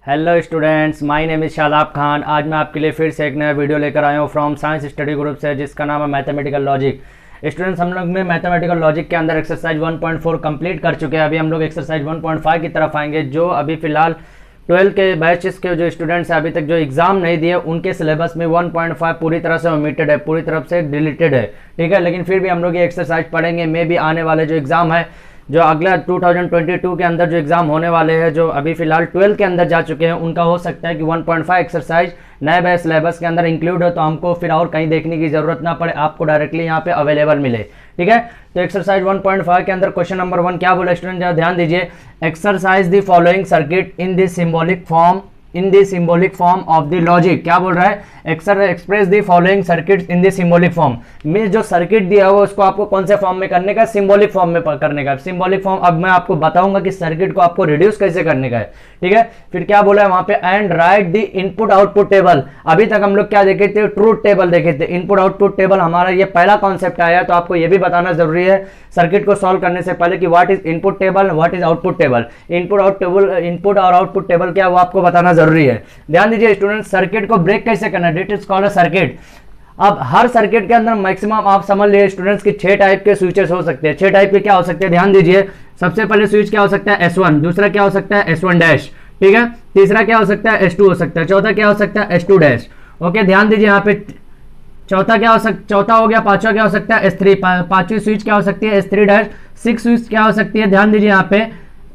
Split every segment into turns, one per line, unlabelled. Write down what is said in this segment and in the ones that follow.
Hello students, my name is Shadab Khan. आज मैं आपके लिए फिर से एक नया वीडियो लेकर आया हूँ फ्रॉम साइंस स्टडी ग्रुप से, जिसका नाम है मैथमेटिकल लॉजिक। स्टूडेंट्स, हम लोग में मैथमेटिकल लॉजिक के अंदर एक्सरसाइज 1.4 कंप्लीट कर चुके हैं। अभी हम लोग एक्सरसाइज 1.5 की तरफ आएंगे, जो अभी फिलहाल 12 के बैचेस के जो स्टूडेंट्स हैं अभी तक जो एग्जाम नहीं दिए, उनके सिलेबस में 1.5 पूरी तरह से ओमिटेड है, पूरी तरफ से डिलीटेड है। ठीक है, लेकिन फिर भी हम लोग ये एक्सरसाइज पढ़ेंगे। मे भी आने वाले जो एग्जाम है, जो अगला 2022 के अंदर जो एग्जाम होने वाले हैं, जो अभी फिलहाल 12 के अंदर जा चुके हैं, उनका हो सकता है कि 1.5 एक्सरसाइज नए बैच सिलेबस के अंदर इंक्लूड हो, तो हमको फिर और कहीं देखने की जरूरत ना पड़े, आपको डायरेक्टली यहाँ पे अवेलेबल मिले। ठीक है, तो एक्सरसाइज 1.5 के अंदर क्वेश्चन नंबर 1 क्या बोला स्टूडेंट, जरा ध्यान दीजिए। Exercise the following circuit in the symbolic form of the logic. क्या बोल रहा है, express the following circuit in the symbolic form. में जो सर्किट दिया हुआ उसको आपको कौन से फॉर्म में करने का, सिंबॉलिक फॉर्म में करने का। सिंबॉलिक फॉर्म अब मैं आपको बताऊंगा कि सर्किट को आपको रिड्यूस कैसे करने का है। ठीक है, फिर क्या बोला है वहां पे, and right the input output table. अभी तक हम लोग क्या देखे थे, ट्रूथ टेबल देखे थे। इनपुट आउटपुट टेबल हमारा ये पहला कॉन्सेप्ट आया, तो आपको ये भी बताना जरूरी है सर्किट को सॉल्व करने से पहले कि what is input table, what is output table. Input और आउटपुट टेबल क्या, वो आपको बताना जरूरी है। ध्यान दीजिए स्टूडेंट, सर्किट को ब्रेक कैसे करना है, this is called a circuit. अब हर सर्किट के अंदर मैक्सिमम आप समझ लीजिए स्टूडेंट्स की 6 टाइप के स्विचेस हो सकते हैं। 6 टाइप के क्या हो सकते हैं, ध्यान दीजिए। सबसे पहले स्विच क्या हो सकता है, S1। दूसरा क्या हो सकता है, S1 डैश। ठीक है, तीसरा क्या हो सकता है, S2 हो सकता है। चौथा क्या हो सकता है, S2 डैश। ओके, ध्यान दीजिए यहाँ पे चौथा हो गया। पांचवा क्या हो सकता है, S3। पांचवी स्विच क्या हो सकती है, S3 डैश। 6 स्विच क्या हो सकती है, ध्यान दीजिए यहाँ पे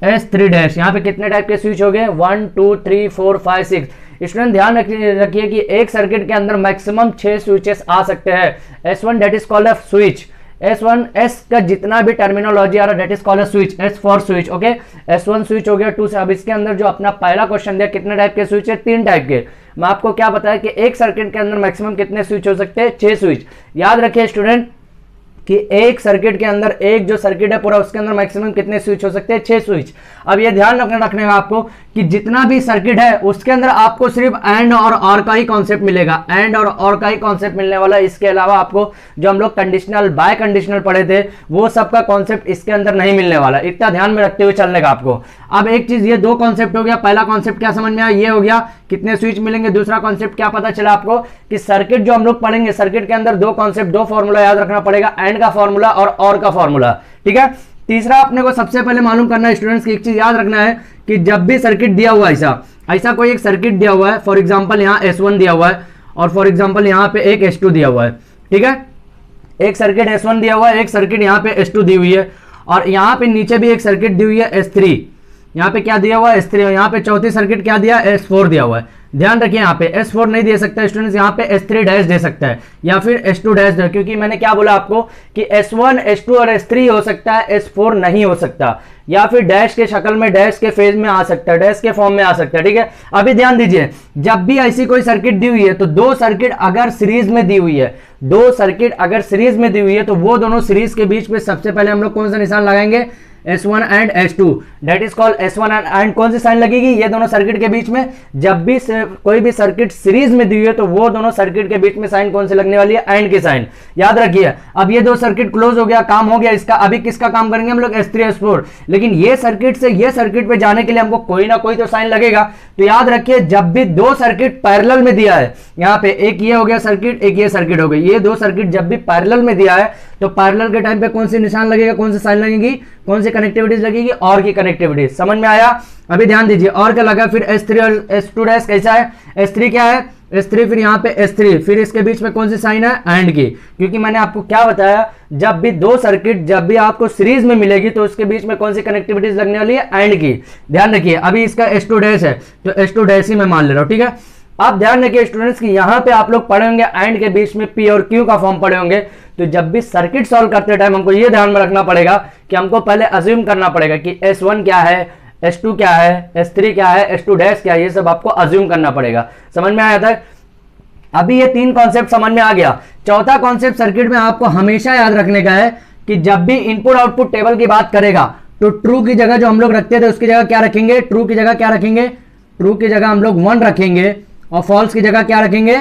S3 डैश। यहाँ पे कितने टाइप के स्विच हो गए, 1 2 3 4 5 6। स्टूडेंट ध्यान रखिए कि एक सर्किट के अंदर मैक्सिमम 6 स्विचेस आ सकते हैं। S1 that is called a switch. S1 S का जितना भी टर्मिनोलॉजी आ रहा है that is called a switch, S for switch. Okay, S1 switch हो गया। 2 से अब इसके अंदर जो अपना पहला क्वेश्चन दिया, कितने टाइप के स्विच है, 3 टाइप के। मैं आपको क्या बताया कि एक सर्किट के अंदर मैक्सिमम कितने स्विच हो सकते हैं, 6 स्विच। याद रखिए स्टूडेंट कि एक सर्किट के अंदर, एक जो सर्किट है पूरा, उसके अंदर मैक्सिमम कितने स्विच हो सकते हैं, 6 स्विच। अब ये ध्यान रखने का आपको कि जितना भी सर्किट है उसके अंदर आपको सिर्फ एंड और का ही कॉन्सेप्ट मिलेगा, एंड और का ही कॉन्सेप्ट मिलने वाला। इसके अलावा आपको जो हम लोग कंडीशनल बाय कंडीशनल पढ़े थे, वो सबका कॉन्सेप्ट इसके अंदर नहीं मिलने वाला। इतना ध्यान में रखते हुए चलने का आपको। अब एक चीज, ये 2 कॉन्सेप्ट हो गया। पहला कॉन्सेप्ट क्या समझ में आया, ये हो गया कितने स्विच मिलेंगे। दूसरा कॉन्सेप्ट क्या पता चला आपको कि सर्किट जो हम लोग पढ़ेंगे, सर्किट के अंदर 2 कॉन्सेप्ट, 2 फॉर्मूला याद रखना पड़ेगा, एंड का फॉर्मूला और का फॉर्मूला। ठीक है, तीसरा अपने को सबसे पहले मालूम करना है स्टूडेंट्स की एक चीज याद रखना है कि जब भी सर्किट दिया हुआ ऐसा कोई एक सर्किट दिया हुआ है, फॉर एग्जांपल यहाँ S1 दिया हुआ है और फॉर एग्जांपल यहाँ पे एक S2 दिया हुआ है। ठीक है, एक सर्किट S1 दिया हुआ है, एक सर्किट यहाँ पे S2 दी हुई है, और यहाँ पे नीचे भी एक सर्किट दी हुई है S3। यहाँ पे क्या दिया हुआ है, S3। यहाँ पे चौथी सर्किट क्या दिया, S4 दिया हुआ है। ध्यान रखिए यहाँ पे S4 नहीं दे सकता स्टूडेंट्स, यहाँ पे S3 डैश दे सकता है या फिर S2 डैश दे, क्योंकि मैंने क्या बोला आपको कि S1 S2 और S3 हो सकता है, S4 नहीं हो सकता, या फिर डैश के शक्ल में, डैश के फेज में आ सकता है, डैश के फॉर्म में आ सकता है। ठीक है, अभी ध्यान दीजिए, जब भी ऐसी कोई सर्किट दी हुई है, तो 2 सर्किट अगर सीरीज में दी हुई है, 2 सर्किट अगर सीरीज में दी हुई है, तो वो दोनों सीरीज के बीच में सबसे पहले हम लोग कौन सा निशान लगाएंगे, S1 and S2, that is called S1 and कौन सी साइन लगेगी, ये दोनों सर्किट के बीच में। जब भी कोई भी सर्किट सीरीज में दी हुई है, तो वो दोनों सर्किट के बीच में साइन कौन सी लगने वाली है, एंड की साइन। याद रखिए, अब ये 2 सर्किट क्लोज हो गया, काम हो गया इसका। अभी किसका काम करेंगे हम लोग, S3 S4। लेकिन ये सर्किट से ये सर्किट पे जाने के लिए हमको कोई ना कोई तो साइन लगेगा। तो याद रखिए, जब भी 2 सर्किट पैरेलल में दिया है, यहाँ पे एक ये हो गया सर्किट, एक ये सर्किट हो गई, ये 2 सर्किट जब भी पैरेलल में दिया है, तो पैरेलल के टाइम पे कौन सी निशान लगेगा, कौन सी साइन लगेगी, कौन सी कनेक्टिविटीज लगेगी, और की कनेक्टिविटी। समझ में आया। अभी ध्यान दीजिए, और क्या लगा, फिर S3 और S2 डैश कैसा है, S3 क्या है, S3 फिर यहाँ पे S3, फिर इसके बीच में कौन सी साइन है, एंड की। क्योंकि मैंने आपको क्या बताया, जब भी 2 सर्किट जब भी आपको सीरीज में मिलेगी, तो उसके बीच में कौन सी कनेक्टिविटीज लगने वाली है, एंड की। ध्यान रखिए, अभी इसका S2 डैश है, तो S2 डैश ही मैं मान ले रहा हूं। ठीक है, आप ध्यान रखिए स्टूडेंट्स कि यहाँ पे आप लोग पढ़े होंगे एंड के बीच में P और Q का फॉर्म पढ़े होंगे। तो जब भी सर्किट सॉल्व करते टाइम हमको ये ध्यान में रखना पड़ेगा कि हमको पहले अज्यूम करना पड़ेगा कि S1 क्या है, S2 क्या है, S3 क्या है, S2 डैश क्या है, ये सब आपको अज्यूम करना पड़ेगा। समझ में आया था। अभी ये 3 कॉन्सेप्ट समझ में आ गया। चौथा कॉन्सेप्ट सर्किट में आपको हमेशा याद रखने का है कि जब भी इनपुट आउटपुट टेबल की बात करेगा, तो ट्रू की जगह जो हम लोग रखते थे उसकी जगह क्या रखेंगे, ट्रू की जगह क्या रखेंगे, ट्रू की जगह हम लोग 1 रखेंगे, और फॉल्स की जगह क्या रखेंगे,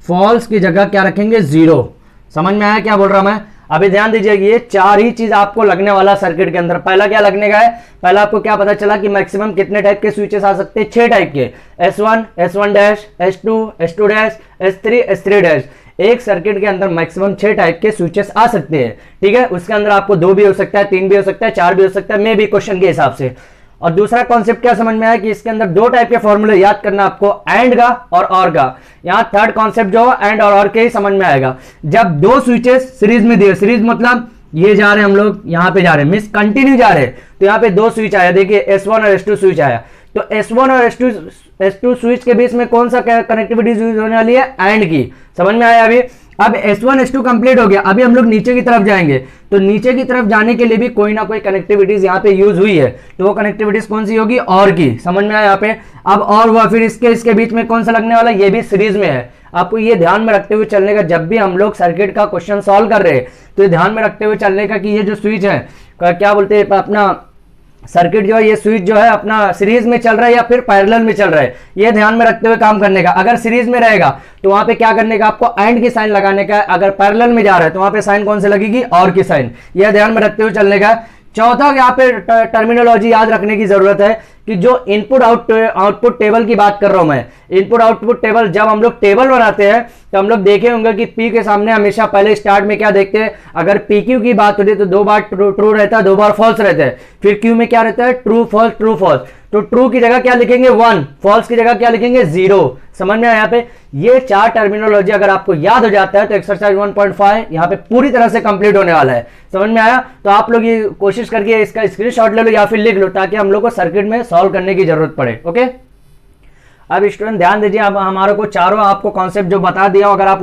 फॉल्स की जगह क्या रखेंगे, 0। समझ में आया क्या बोल रहा मैं। अभी ध्यान दीजिए ये चार ही चीज आपको लगने वाला सर्किट के अंदर। पहला क्या लगने का है, पहला आपको क्या पता चला कि मैक्सिमम कितने टाइप के स्विचेस आ सकते हैं, 6 टाइप के, S1, S1 dash, S2, S2 dash, S3, S3 dash. एक सर्किट के अंदर मैक्सिमम 6 टाइप के स्विचेस आ सकते हैं, ठीक है। उसके अंदर आपको 2 भी हो सकता है, 3 भी हो सकता है, 4 भी हो सकता है, मे भी क्वेश्चन के हिसाब से। और दूसरा कॉन्सेप्ट क्या समझ में आया कि इसके अंदर 2 टाइप के फॉर्मूले याद करना आपको, एंड का और का। यहां थर्ड कॉन्सेप्ट जो एंड और के ही समझ में आएगा। जब 2 स्विचेस सीरीज में दिए, सीरीज मतलब ये जा रहे हैं हम लोग यहां पे जा रहे हैं, मींस कंटिन्यू जा रहे हैं, तो यहाँ पे 2 स्विच आया, देखिए S1 और S2 स्विच आया, तो S1 और S2 स्विच के बीच में कौन सा कनेक्टिविटी यूज होने वाली है, एंड की। समझ में आया अभी। अब S1 S2 कंप्लीट हो गया, अभी हम लोग नीचे की तरफ जाएंगे, तो नीचे की तरफ जाने के लिए भी कोई ना कोई कनेक्टिविटीज यहाँ पे यूज हुई है, तो वो कनेक्टिविटीज कौन सी होगी, और की। समझ में आया यहाँ पे। अब और हुआ, फिर इसके बीच में कौन सा लगने वाला, ये भी सीरीज में है। आपको ये ध्यान में रखते हुए चलने का, जब भी हम लोग सर्किट का क्वेश्चन सॉल्व कर रहे हैं तो ये ध्यान में रखते हुए चलने का कि ये जो स्विच है क्या बोलते हैं अपना सर्किट जो है, ये स्विच जो है अपना सीरीज में चल रहा है या फिर पैरेलल में चल रहा है, ये ध्यान में रखते हुए काम करने का। अगर सीरीज में रहेगा तो वहां पे क्या करने का, आपको एंड की साइन लगाने का। अगर पैरेलल में जा रहा है तो वहां पे साइन कौन से लगेगी, और की साइन। यह ध्यान में रखते हुए चलने का। चौथा यहाँ पे टर्मिनोलॉजी याद रखने की जरूरत है कि जो इनपुट आउटपुट टेबल की बात कर रहा हूं मैं, इनपुट आउटपुट टेबल, जब हम लोग टेबल बनाते हैं तो हम लोग देखे होंगे कि P के सामने हमेशा पहले स्टार्ट में क्या देखते हैं, अगर PQ की बात होती है तो 2 बार ट्रू रहता है, 2 बार फॉल्स रहता है। फिर Q में क्या रहता है, ट्रू फॉल्स ट्रू फॉल्स। तो ट्रू की जगह क्या लिखेंगे 1, फॉल्स की जगह क्या लिखेंगे 0। समझ में आया यहाँ पे। ये 4 टर्मिनोलॉजी अगर आपको याद हो जाता है तो एक्सरसाइज 1.5 यहाँ पे पूरी तरह से कंप्लीट होने वाला है। समझ में आया। तो आप लोग ये कोशिश करके इसका स्क्रीनशॉट ले लो या फिर लिख लो, ताकि हम लोग को सर्किट में सॉल्व करने की जरूरत पड़े। ओके, अब स्टूडेंट ध्यान दीजिए, अब हमारे को चारों आपको कॉन्सेप्ट जो बता दिया, अगर आप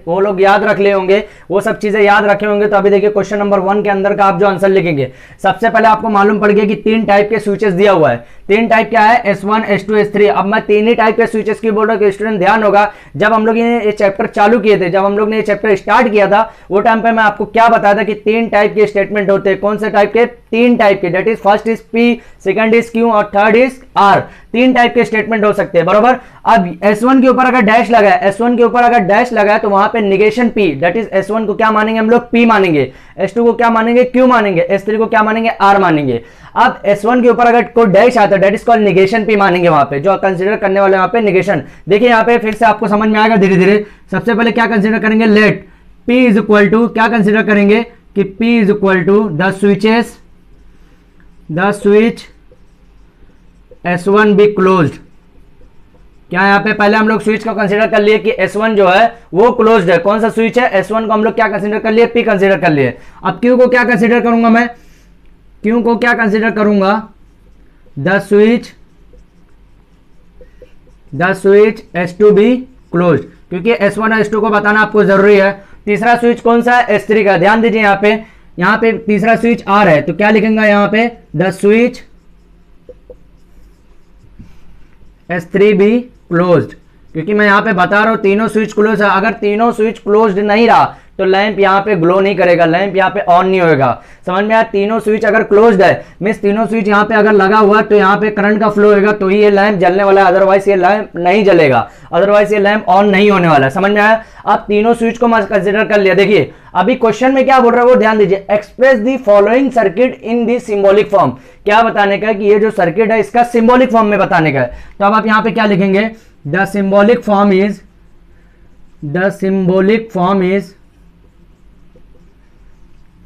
वो लोग याद रख ले होंगे, वो सब चीजें याद रखे होंगे, तो अभी देखिए क्वेश्चन नंबर 1 के अंदर का आप जो आंसर लिखेंगे, सबसे पहले आपको मालूम पड़ गया कि 3 टाइप के स्विचेस दिया हुआ है। 3 टाइप क्या है, S1, S2, S3। अब मैं 3 ही टाइप के स्विचेस की बोल रहा हूँ। स्टूडेंट ध्यान होगा, जब हम लोग ये चैप्टर चालू किए थे, जब हम लोग ने ये चैप्टर स्टार्ट किया था, वो टाइम पे मैं आपको क्या बताया था कि 3 टाइप के स्टेटमेंट होते हैं। कौन से टाइप के, 3 टाइप के। That is first is P, second is Q और थर्ड इज R। 3 टाइप के स्टेटमेंट हो सकते हैं, बरोबर। अब S1 के ऊपर अगर डैश लगा है, S1 के ऊपर अगर डैश लगा है तो वहां पे negation P, that is S1 को क्या मानेंगे हम लोग, P मानेंगे। S2 को क्या मानेंगे, Q मानेंगे। S3 को क्या मानेंगे, R मानेंगे। अब S1 के ऊपर अगर कोई डैश आता है, that is called negation P मानेंगे। वहां पे जो कंसीडर करने वाले वहां पे निगेशन। देखिए यहाँ पे फिर से आपको समझ में आएगा धीरे धीरे। सबसे पहले क्या कंसीडर करेंगे, let P is equal to, क्या कंसीडर करेंगे कि P is equal to the switch S1 be closed. क्या यहाँ पे पहले हम लोग स्विच को कंसीडर कर लिए कि S1 जो है वो क्लोज्ड है। कौन सा स्विच है, S1 को हम लोग क्या कंसीडर कर लिए, P कंसीडर कर लिए। अब Q को क्या कंसीडर करूंगा मैं, Q को क्या कंसीडर करूंगा, the switch S2 be closed, क्योंकि S1 और S2 को बताना आपको जरूरी है। तीसरा स्विच कौन सा है, S3 का। ध्यान दीजिए यहाँ पे तीसरा स्विच R है, तो क्या लिखेंगे यहाँ पे, the switch S3 be closed, क्योंकि मैं यहाँ पे बता रहा हूं तीनों स्विच क्लोज है। अगर तीनों स्विच क्लोज्ड नहीं रहा तो लैंप यहाँ पे ग्लो नहीं करेगा, लैंप यहाँ पे ऑन नहीं होगा। समझ में आया। तीनों स्विच अगर क्लोज्ड है, मींस तीनों स्विच यहाँ पे अगर लगा हुआ है तो यहाँ पे करंट का फ्लो होगा, तो ही ये लैंप जलने वाला है, अदरवाइज ये लैंप नहीं जलेगा, अदरवाइज ये लैंप ऑन नहीं होने वाला है। समझ में आया। अब तीनों स्विच को मैं कंसिडर कर लिया। देखिए अभी क्वेश्चन में क्या बोल रहा है वो ध्यान दीजिए, express the following circuit in the symbolic form. क्या बताने का है कि ये जो सर्किट है इसका सिंबॉलिक फॉर्म में बताने का है। तो अब आप यहाँ पे क्या लिखेंगे, द सिंबॉलिक फॉर्म इज,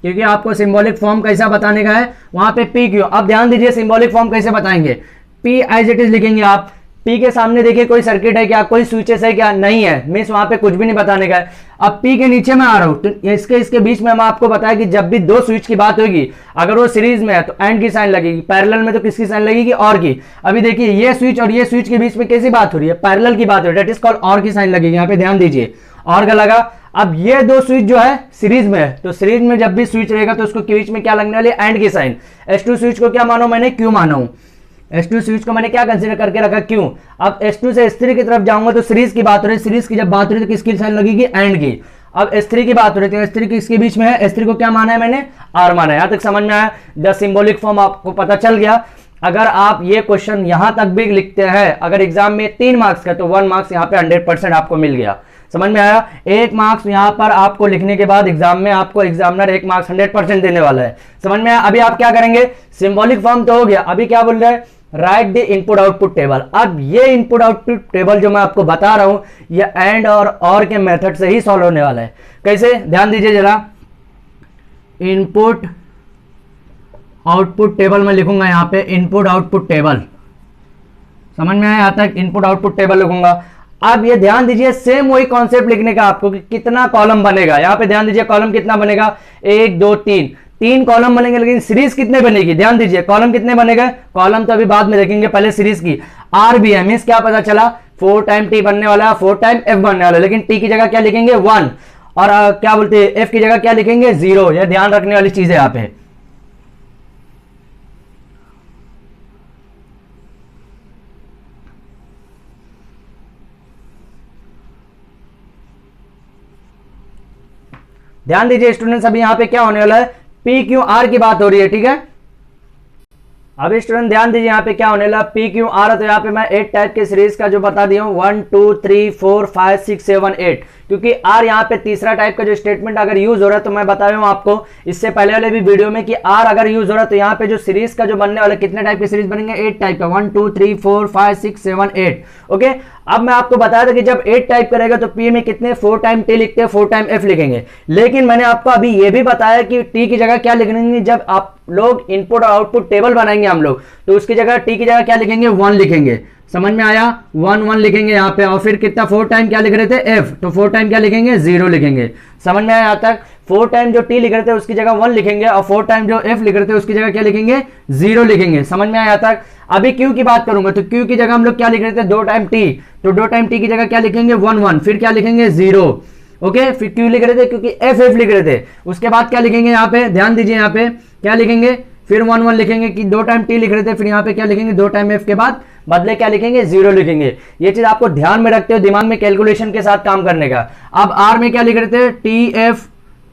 क्योंकि आपको सिंबॉलिक फॉर्म कैसा बताने का है, वहां पे P क्यों। अब ध्यान दीजिए सिंबॉलिक फॉर्म कैसे बताएंगे, P एज इट इज लिखेंगे आप। P के सामने देखिए कोई सर्किट है क्या, कोई स्विचेस है क्या, नहीं है, मींस वहां पे कुछ भी नहीं बताने का है। अब P के नीचे मैं आ रहा हूं, तो इसके बीच में हम आपको बताया कि जब भी 2 स्विच की बात होगी, अगर वो सीरीज में है तो एंड की साइन लगेगी, पैरेलल में तो किसकी साइन लगेगी, और की। अभी देखिए ये स्विच और ये स्विच के बीच में कैसी बात हो रही है, पैरेलल की बात हो रही है, दैट इज कॉल्ड और की साइन लगेगी। यहाँ पे ध्यान दीजिए, और का लगा। अब ये 2 स्विच जो है सीरीज में है, तो सीरीज में जब भी स्विच रहेगा तो उसको बीच में क्या लगने वाली है, एंड की साइन। S2 स्विच को क्या मानो मैंने, Q माना हूं। S2 स्विच को मैंने क्या कंसीडर करके रखा, Q। अब S2 से S3 की तरफ जाऊंगा तो सीरीज की बात हो रही है, सीरीज की जब बात हो रही है तो किसकी साइन लगेगी, एंड की। अब S3 की बात हो रही है तो S3 किसके बीच में है, S3 को क्या माना है मैंने, R माना है। यहां तक समझ में आया। द सिंबॉलिक फॉर्म आपको पता चल गया। अगर आप ये क्वेश्चन यहां तक भी लिखते हैं, अगर एग्जाम में 3 मार्क्स का, तो 1 मार्क्स यहाँ पे 100% आपको मिल गया। समझ में आया? 1 मार्क्स यहाँ पर आपको लिखने के बाद एग्जाम में आपको एग्जामिनर 1 मार्क्स 100% देने वाला है। समझ में आया? अभी आप क्या करेंगे, सिंबॉलिक फॉर्म तो हो गया, अभी क्या बोल रहे हैं, right the input output table. अब ये इनपुट आउटपुट टेबल जो मैं आपको बता रहा हूं ये एंड और के मेथड से ही सॉल्व होने वाला है। कैसे, ध्यान दीजिए जरा, इनपुट आउटपुट टेबल मैं लिखूंगा यहां पे, इनपुट आउटपुट टेबल, समझ में आया? यहां तक इनपुट आउटपुट टेबल लिखूंगा। अब ये ध्यान दीजिए, सेम वही कॉन्सेप्ट लिखने का आपको कि कितना कॉलम बनेगा। यहां पे ध्यान दीजिए, कॉलम कितना बनेगा, 1 2 3, 3 कॉलम बनेंगे, लेकिन सीरीज कितने बनेगी, ध्यान दीजिए, कॉलम कितने बनेगा, कॉलम तो अभी बाद में देखेंगे, पहले सीरीज की। RBM मींस क्या पता चला, 4 टाइम टी बनने वाला, 4 टाइम एफ बनने वाला, लेकिन टी की जगह क्या लिखेंगे 1, और क्या बोलते हैं एफ की जगह क्या लिखेंगे 0। यह ध्यान रखने वाली चीज है यहां पे। ध्यान दीजिए स्टूडेंट्स, अभी यहां पे क्या होने वाला है, PQR की बात हो रही है, ठीक है। अभी स्टूडेंट ध्यान दीजिए, यहाँ पे क्या होने वाला, PQR है, तो यहाँ पे मैं 8 टाइप के सीरीज का जो बता दिया हूँ, 1 2 3 4 5 6 7 8, क्योंकि R यहाँ पे तीसरा टाइप का जो स्टेटमेंट अगर यूज हो रहा है, तो मैं बता रहा हूँ आपको इससे पहले वाले भी वीडियो में कि R अगर यूज हो रहा है तो यहाँ पे जो सीरीज का जो बनने वाला, कितने टाइप के सीरीज बनेंगे, 8 टाइप का, 1 2 3 4 5 6 7 8। ओके, अब मैं आपको बताया था कि जब 8 टाइप करेगा तो P में कितने 4 टाइम T लिखते हैं, 4 टाइम F लिखेंगे, लेकिन मैंने आपको अभी ये भी बताया कि T की जगह क्या लिखेंगे, जब आप लोग इनपुट और आउटपुट टेबल बनाएंगे हम लोग, तो उसकी जगह T की जगह क्या लिखेंगे 1 लिखेंगे। समझ में आया, 1 1 लिखेंगे यहाँ पे, और फिर कितना 4 टाइम क्या लिख रहे थे F, तो 4 टाइम क्या लिखेंगे 0 लिखेंगे। समझ में आया यहाँ तक, 4 टाइम जो T लिख रहे थे उसकी जगह 1 लिखेंगे, और 4 टाइम जो F लिख रहे थे उसकी जगह क्या लिखेंगे 0 लिखेंगे। समझ में आया यहाँ तक। अभी Q की बात करूंगा तो Q की जगह हम लोग क्या लिख रहे थे 2 टाइम T, तो 2 टाइम T की जगह क्या लिखेंगे 1 1, फिर क्या लिखेंगे 0। ओके, फिर Q लिख रहे थे क्योंकि F लिख रहे थे, उसके बाद क्या लिखेंगे यहाँ पे, ध्यान दीजिए यहाँ पे क्या लिखेंगे, फिर 1 1 लिखेंगे कि 2 टाइम T लिख रहे थे, फिर यहाँ पे क्या लिखेंगे 2 टाइम F के बाद बदले क्या लिखेंगे 0 लिखेंगे। ये चीज आपको ध्यान में रखते हो, दिमाग में कैलकुलेशन के साथ काम करने का। अब R में क्या लिख रहे थे,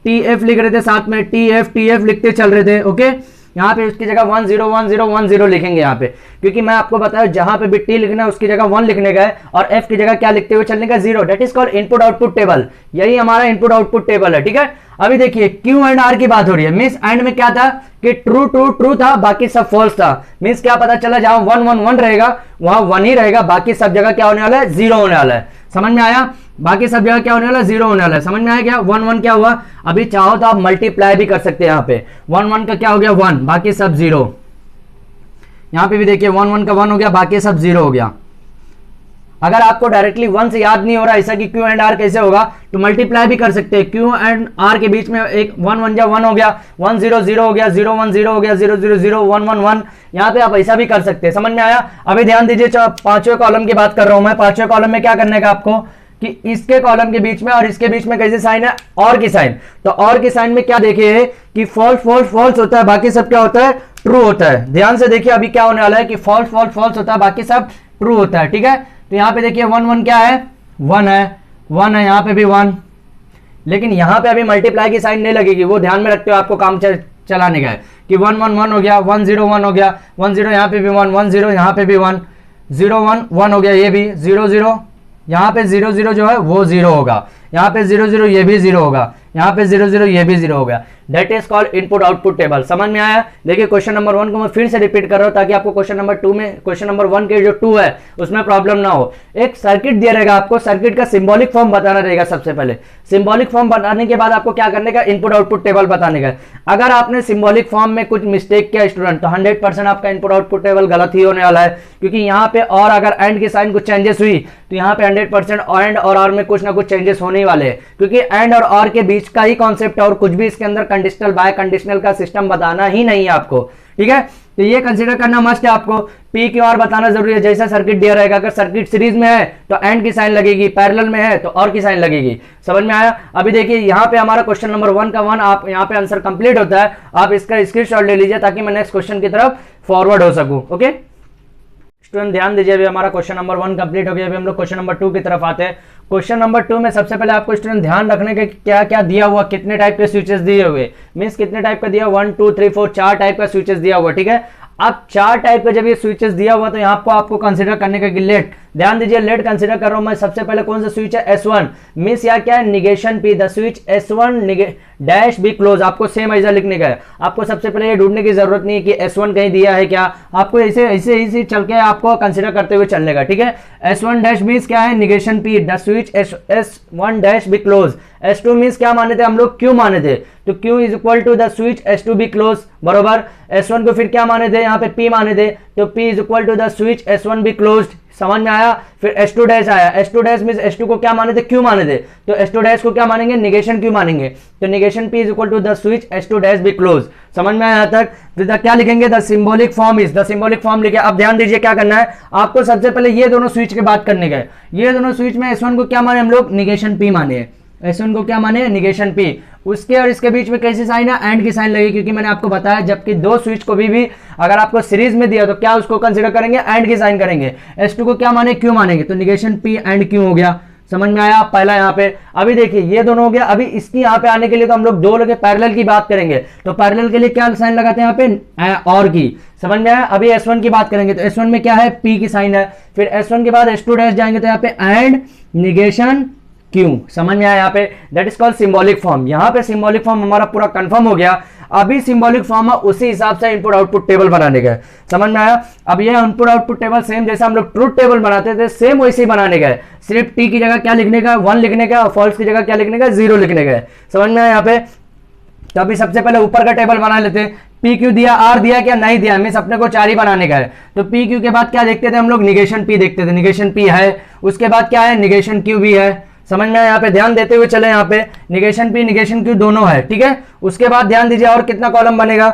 TF लिख रहे थे, साथ में TF लिखते चल रहे थे। ओके, यहाँ पे उसकी जगह 1 0 1 0 1 0 लिखेंगे यहाँ पे, क्योंकि मैं आपको बताया जहां पे भी T लिखना है उसकी जगह 1 लिखने का है, और F की जगह क्या लिखते हुए चलने का 0। That is called input output table, यही हमारा इनपुट आउटपुट टेबल है, ठीक है। अभी देखिए Q एंड R की बात हो रही है, मींस एंड में क्या था कि ट्रू ट्रू ट्रू था, बाकी सब फॉल्स था। मींस क्या पता चला, जहां 1 1 1 रहेगा वहां 1 ही रहेगा, बाकी सब जगह क्या होने वाला है 0 होने वाला है। समझ में आया, बाकी सब जगह क्या होने वाला है 0 होने वाला है। समझ में आया क्या, 1 1 क्या हुआ, अभी चाहो तो आप मल्टीप्लाई भी कर सकते हैं, यहाँ पे 1 1 का क्या हो गया 1, बाकी सब 0। यहाँ पे भी देखिए 1 1 का 1 हो गया, बाकी सब 0 हो गया। अगर आपको डायरेक्टली 1 से याद नहीं हो रहा ऐसा कि Q एंड R कैसे होगा, तो मल्टीप्लाई भी कर सकते हैं। Q एंड R के बीच में एक 1 1 जा 1 हो गया, 1 0 0 हो गया, 0 1 0 हो गया, 0 0 0 1 1 1। यहाँ पे आप ऐसा भी कर सकते हैं। समझ में आया। अभी ध्यान दीजिए, 5वें कॉलम की बात कर रहा हूं मैं। 5वें कॉलम में क्या करने का आपको कि इसके कॉलम के बीच में और इसके बीच में कैसे साइन है, और की साइन। तो और की साइन में क्या देखिए कि फॉल्स फॉल्स फॉल्स होता है, बाकी सब क्या होता है ट्रू होता है। ध्यान से देखिए अभी क्या होने वाला है कि फॉल्स फॉल्स फॉल्स होता है, बाकी सब ट्रू होता है, ठीक है। तो यहाँ पे देखिए 1 1 क्या है 1 है, यहाँ पे भी 1, लेकिन यहाँ पे अभी मल्टीप्लाई की साइन नहीं लगेगी, वो ध्यान में रखते हो, आपको काम चलाने का है कि 1 1 1 हो गया, 1 0 1 हो गया, 1 0 यहाँ पे भी 1 1 0 यहाँ पे भी 1 0 1 1 हो गया, ये भी 0 0 यहाँ पे 0 0 जो है वो 0 होगा, यहाँ पे 0 0 ये भी 0 होगा, यहाँ पे 0 0 ये भी 0 हो गया। That is called input output table. समझ में आया। देखिए क्वेश्चन नंबर 1 को मैं फिर से रिपीट कर रहा हूँ ताकि आपको क्वेश्चन नंबर 2 में, क्वेश्चन नंबर 1 के जो 2 है उसमें प्रॉब्लम ना हो। एक सर्किट दिया रहेगा आपको, सर्किट का सिंबॉलिक फॉर्म बताना रहेगा सबसे पहले। सिंबॉलिक फॉर्म बताने के बाद आपको क्या करने का, इनपुट आउटपुट टेबल बताने का। अगर आपने सिंबॉलिक फॉर्म में कुछ मिस्टेक किया स्टूडेंट, तो 100% आपका इनपुट आउटपुट टेबल गलत ही होने वाला है, क्योंकि यहाँ पे और अगर एंड की साइन कुछ चेंजेस हुई तो यहाँ पे 100% एंड और आर में कुछ ना कुछ चेंजेस होने वाले हैं, क्योंकि एंड और आर के बीच का ही कॉन्सेप्ट है और कुछ भी इसके अंदर कंडीशनल बाय कंडीशनल का सिस्टम बताना ही नहीं है आपको, ठीक है। तो ये कंसीडर करना मस्ट है आपको। पी क्यू आर बताना जरूरी है, जैसा सर्किट दिया रहेगा। अगर सर्किट सीरीज में है तो एंड की साइन लगेगी, पैरेलल में है तो और की साइन लगेगी। समझ में आया। अभी देखिए यहाँ पे हमारा क्वेश्चन नंबर 1 का 1 आप यहाँ पे आंसर कंप्लीट होता है। आप इसका स्क्रीनशॉट ले लीजिए ताकि मैं नेक्स्ट क्वेश्चन की तरफ फॉरवर्ड हो सकूं। ओके स्टूडेंट ध्यान दीजिए, अभी हमारा क्वेश्चन नंबर 1 कंप्लीट हो गया। अभी हम लोग क्वेश्चन नंबर 2 की तरफ आते हैं। क्वेश्चन नंबर 2 में सबसे पहले आपको स्टूडेंट ध्यान रखने के क्या क्या दिया हुआ, कितने टाइप के स्विचेस दिए हुए, मींस कितने टाइप का दिया, 1 2 3 4 4 टाइप का स्विचेस दिया हुआ, ठीक है। अब 4 टाइप का जब ये स्विचेस दिया हुआ तो यहाँ आपको कंसिडर करने का कि लेट ध्यान दीजिए, लेट कंसीडर कर रहा हूं मैं। सबसे पहले कौन सा स्विच है, S1 मींस या क्या है, negation P, the switch S1 dash be close. आपको सेम ऐसा लिखने का है। आपको सबसे पहले ये ढूंढने की जरूरत नहीं है कि S1 कहीं दिया है क्या, आपको ऐसे ऐसे ऐसे चल के आपको कंसीडर करते हुए चलने का, ठीक है। S1 डैश मींस क्या है, negation P, the switch S1 dash be close. S2 means क्या माने थे हम लोग, Q माने थे, तो Q is equal to the switch S2 be close, बरोबर। S1 को फिर क्या माने थे, यहाँ पे P माने थे, तो P is equal to the switch S1 be close. समझ में आया। फिर S2 डैश आया, S2 डैश मींस S2 को क्या माने थे, Q माने थे, तो S2 डैश को क्या मानेंगे, निगेशन Q मानेंगे, तो negation P is equal to the switch S2 dash be close. समझ में आया तक। फिर क्या लिखेंगे, the symbolic form is, the symbolic form लिखे। अब ध्यान दीजिए क्या करना है आपको, सबसे पहले ये दोनों स्विच की बात करने का है। ये दोनों स्विच में S1 को क्या माने हम लोग, निगेशन P माने, S1 को क्या माने, निगेशन P। उसके और इसके बीच में कैसी साइन है, एंड की साइन लगेगी, क्योंकि मैंने आपको बताया जबकि दो स्विच को भी अगर आपको सीरीज में दिया तो क्या उसको कंसीडर करेंगे, एंड की साइन करेंगे। S2 को क्या माने, Q मानेंगे, तो निगेशन P एंड Q हो गया। समझ में आया पहला यहाँ पे। अभी देखिए ये दोनों हो गया। अभी इसकी यहाँ पे आने के लिए तो हम लोग दो लोग पैरेलल की बात करेंगे, तो पैरेलल के लिए क्या साइन लगाते हैं यहाँ पे, और की। समझ में आया। अभी S1 की बात करेंगे, तो S1 में क्या है, P की साइन है। फिर S1 के बाद S2 डैश जाएंगे, तो यहाँ पे एंड निगेशन Q। समझ में आया यहाँ पे, that is called symbolic form. यहाँ पे सिंबॉलिक फॉर्म हमारा पूरा कंफर्म हो गया। अभी सिंबॉलिक फॉर्म है, उसी हिसाब से इनपुट आउटपुट टेबल बनाने का है। समझ में आया। अब ये इनपुट आउटपुट टेबल सेम जैसे हम लोग ट्रूथ टेबल बनाते थे, सेम वैसे ही बनाने का है। सिर्फ T की जगह क्या लिखने का, 1 लिखने का, और फॉल्स की जगह क्या लिखने का, 0 लिखने का है। समझ में आया यहाँ पे। तो अभी सबसे पहले ऊपर का टेबल बना लेते हैं। P Q दिया, R दिया क्या, नहीं दिया, मींस अपने को 4 ही बनाने का है। तो P Q के बाद क्या देखते थे हम लोग, निगेशन P देखते थे, निगेशन P है। उसके बाद क्या है, निगेशन Q भी है। समझ में यहाँ पे ध्यान देते हुए चले, यहाँ पे निगेशन P निगेशन Q दोनों है, ठीक है। उसके बाद ध्यान दीजिए और कितना कॉलम बनेगा,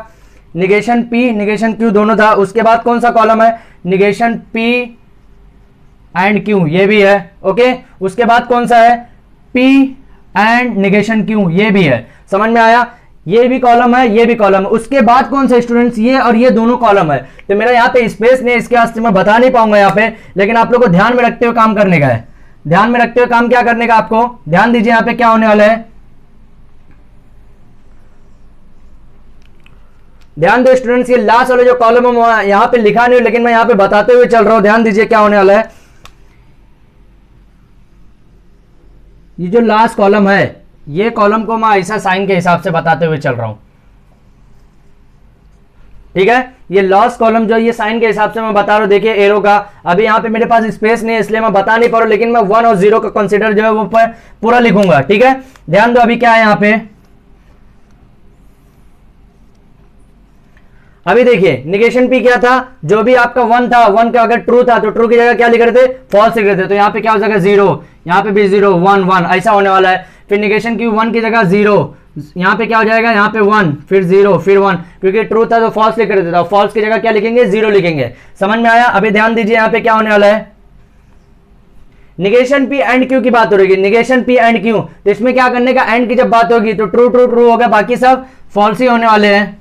निगेशन P निगेशन Q दोनों था। उसके बाद कौन सा कॉलम है, निगेशन P एंड Q, ये भी है, ओके। उसके बाद कौन सा है, P एंड निगेशन Q, ये भी है। समझ में आया। ये भी कॉलम है, ये भी कॉलम है। उसके बाद कौन सा स्टूडेंट्स, ये और ये दोनों कॉलम है। तो मेरा यहाँ पे स्पेस नहीं, इसके वास्ते मैं बता नहीं पाऊंगा यहाँ पे, लेकिन आप लोग को ध्यान में रखते हुए काम करने का है। ध्यान में रखते हुए काम क्या करने का आपको, ध्यान दीजिए यहाँ पे क्या होने वाला है। ध्यान दो स्टूडेंट्स, ये लास्ट वाले जो कॉलम है यहाँ पे लिखा नहीं, लेकिन मैं यहाँ पे बताते हुए चल रहा हूं। ध्यान दीजिए क्या होने वाला है। ये जो लास्ट कॉलम है, ये कॉलम को मैं ऐसा साइन के हिसाब से बताते हुए चल रहा हूं, ठीक है। ये लास्ट कॉलम जो ये साइन के हिसाब से मैं बता रहा हूं, देखिए एरो का। अभी यहाँ पे मेरे पास स्पेस नहीं है इसलिए मैं बता नहीं पा रहा हूं, लेकिन मैं 1 और 0 का कंसीडर जो है वो पूरा लिखूंगा, ठीक है। ध्यान दो अभी क्या है यहाँ पे। अभी देखिए निगेशन P क्या था, जो भी आपका 1 था, 1 का अगर ट्रू था तो ट्रू की जगह क्या लिख रहे थे, फॉल्स लिख रहे थे। तो यहाँ पे क्या हो जाएगा, 0, यहाँ पे भी 0, 1 1 ऐसा होने वाला है। फिर निगेशन Q 1 की जगह 0, यहाँ पे क्या हो जाएगा, यहाँ पे 1 फिर 0 फिर 1, क्योंकि ट्रू था तो फॉल्स लिख रहे थे, तो फॉल्स की जगह क्या लिखेंगे, 0 लिखेंगे। समझ में आया। अभी ध्यान दीजिए यहाँ पे क्या होने वाला है, निगेशन P एंड Q की बात हो रही है, निगेशन P एंड Q। तो इसमें क्या करने का, एंड की जब बात होगी तो ट्रू ट्रू ट्रू होगा, बाकी सब फॉल्स ही होने वाले हैं।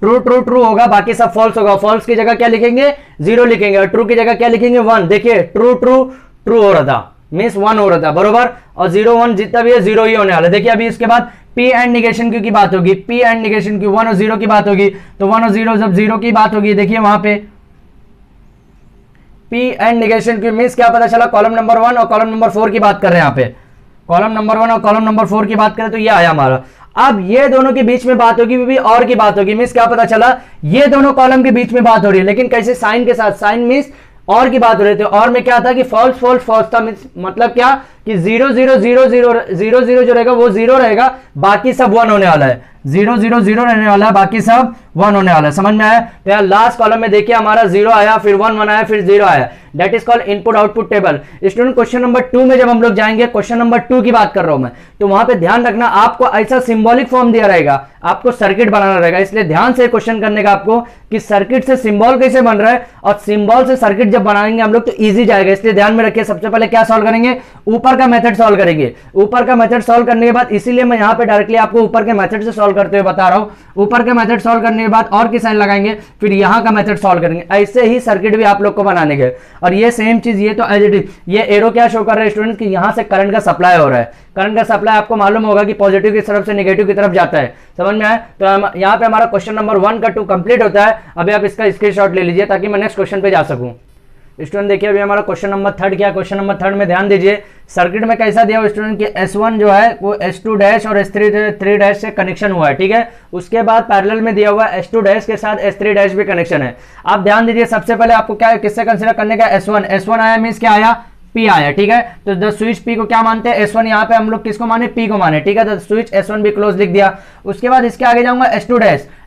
ट्रू ट्रू ट्रू होगा, बाकी सब फॉल्स होगा। फॉल्स की जगह क्या लिखेंगे, 0 लिखेंगे, और ट्रू की जगह क्या लिखेंगे, 1। देखिए ट्रू ट्रू ट्रू हो रहा था, मींस 1 हो रहा था, बरोबर। और 0 1 जितना भी है 0 ही होने वाला है। देखिए अभी इसके बाद P एंड निगेशन Q की बात होगी, P एंड निगेशन Q 1 और 0 की बात होगी, तो 1 और 0 जब 0 की बात होगी, देखिए वहां पे P and negation Q means क्या पता चला, कॉलम नंबर 1 और कॉलम नंबर 4 की बात कर रहे हैं। यहाँ पे कॉलम नंबर 1 और कॉलम नंबर 4 की बात करें तो ये आया हमारा। अब ये दोनों के बीच में बात होगी, भी और की बात होगी, मींस क्या पता चला, ये दोनों कॉलम के बीच में बात हो रही है, लेकिन कैसे, साइन के साथ। साइन मींस और की बात हो रही थी, और में क्या था कि फॉल्स फॉल्स फॉल्स था, मतलब क्या कि 0 0 0 0 0 0 जो रहेगा वो 0 रहेगा, बाकी सब 1 होने वाला है। 0 0 0 रहने वाला है, बाकी सब 1 होने वाला है। समझ में आया। तो यार लास्ट कॉलम में देखिए हमारा 0 आया, फिर 1 1 आया, फिर 0 आया। That is called input output table. Student question number 2 में जब हम लोग जाएंगे, क्वेश्चन नंबर 2 की बात कर रहा हूं मैं, तो वहां पे ध्यान रखना आपको ऐसा सिंबॉलिक फॉर्म दिया रहेगा, आपको सर्किट बनाना रहेगा, इसलिए ध्यान से क्वेश्चन करने का आपको कि सर्किट से सिंबल कैसे बन रहा है, और सिंबल से सर्किट जब बनाएंगे हम लोग तो इजी जाएगा। इसलिए ध्यान में रखिए, सबसे पहले क्या सॉल्व करेंगे, ऊपर का मेथड सॉल्व करेंगे। ऊपर का मेथड सॉल्व करने के बाद, इसीलिए मैं यहाँ पे डायरेक्टली आपको ऊपर के मेथड से सॉल्व करते हुए बता रहा हूँ। ऊपर का मेथड सॉल्व करने के बाद और की साइन लगाएंगे, फिर यहाँ का मेथड सॉल्व करेंगे। ऐसे ही सर्किट भी आप लोग को बनाने के। और ये सेम चीज, ये तो एज इट इज, ये एरो क्या शो कर रहा है स्टूडेंट कि यहाँ से करंट का सप्लाई हो रहा है। करंट का सप्लाई आपको मालूम होगा कि पॉजिटिव की तरफ से नेगेटिव की तरफ जाता है। समझ में आया। तो यहाँ पे हमारा क्वेश्चन नंबर 1 का 2 कंप्लीट होता है। अभी आप इसका स्क्रीनशॉट ले लीजिए ताकि मैं नेक्स्ट क्वेश्चन पे जा सकूं। स्टूडेंट देखिए अभी हमारा क्वेश्चन नंबर थर्ड क्या, क्वेश्चन नंबर थर्ड में ध्यान दीजिए सर्किट में कैसा दिया हुआ स्टूडेंट की S1 जो है वो S2 डैश और S3 डैश से कनेक्शन हुआ है, ठीक है। उसके बाद पैरेलल में दिया हुआ S2 डैश के साथ S3 डैश भी कनेक्शन है। आप ध्यान दीजिए सबसे पहले आपको क्या किससे कंसीडर करने का, S1 आया मींस क्या आया, P आया, ठीक है। तो द स्विच P को क्या मानते हैं, S1, यहाँ पे हम लोग किसको माने, P को माने, ठीक है। तो स्विच S1 भी क्लोज लिख दिया। उसके बाद इसके आगे जाऊंगा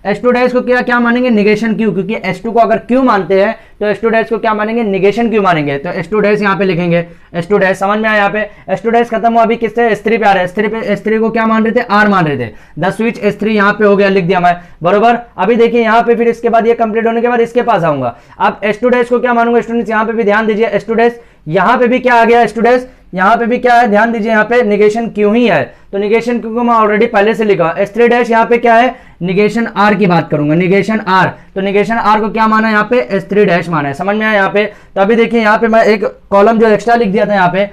S2 डैश को क्या मानेंगे, निगेशन Q, क्योंकि S2 को अगर Q मानते हैं तो S2 डैश को क्या मानेंगे, निगेशन Q मानेंगे। तो S2 डैश यहाँ पे लिखेंगे, S2 डैश समझ में आया। यहाँ पे S2 डैश खत्म हुआ, अभी किससे, S3 पे आ रहा है। S3 को क्या मान रहे थे, R मान रहे थे। द स्विच S3 यहाँ पे हो गया, लिख दिया मैं, बरोबर। अभी देखिए यहाँ पे फिर इसके बाद ये कंप्लीट होने के बाद इसके पास आऊंगा। अब S2 डैश को क्या मानूंगा स्टूडेंट्स, यहाँ पे भी ध्यान दीजिए S2 डैश, यहाँ पे भी क्या आ गया S2 डैश, यहाँ पे भी क्या है, ध्यान दीजिए यहाँ पे निगेशन Q ही है। तो निगेशन Q को मैं ऑलरेडी पहले से लिखा। S3 डैश यहाँ पे क्या है, निगेशन R की बात करूंगा, निगेशन R। तो निगेशन R को क्या माना है यहाँ पे, S3 डैश माना है, समझ में आया यहाँ पे। तो अभी देखिए यहाँ पे मैं एक कॉलम जो एक्स्ट्रा लिख दिया था यहाँ पे,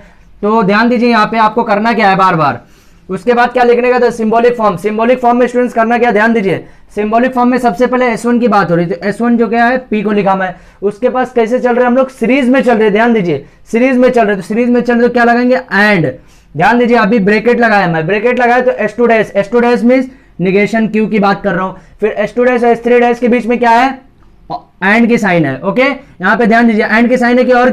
तो ध्यान दीजिए यहाँ पे आपको करना क्या है बार बार। उसके बाद क्या लिखने का था, सिंबॉलिक फॉर्म। सिंबॉलिक फॉर्म में स्टूडेंट्स करना क्या, ध्यान दीजिए सिंबॉलिक फॉर्म में सबसे पहले S1 की बात हो रही थी। S1 जो क्या है, P को लिखा मैं। उसके पास कैसे चल रहे हैं हम लोग, सीरीज में चल रहे, ध्यान दीजिए सीरीज में चल रहे। तो सीरीज में चल रहे तो क्या लगाएंगे, एंड। ध्यान दीजिए अभी ब्रैकेट लगाया मैं, ब्रैकेट लगाया तो S2 dash means negation Q की बात कर रहा हूं। फिर S2 डैश और S3 डैश के बीच में क्या है, एंड की साइन है, ओके। यहाँ पे ध्यान दीजिए एंड की साइन है कि और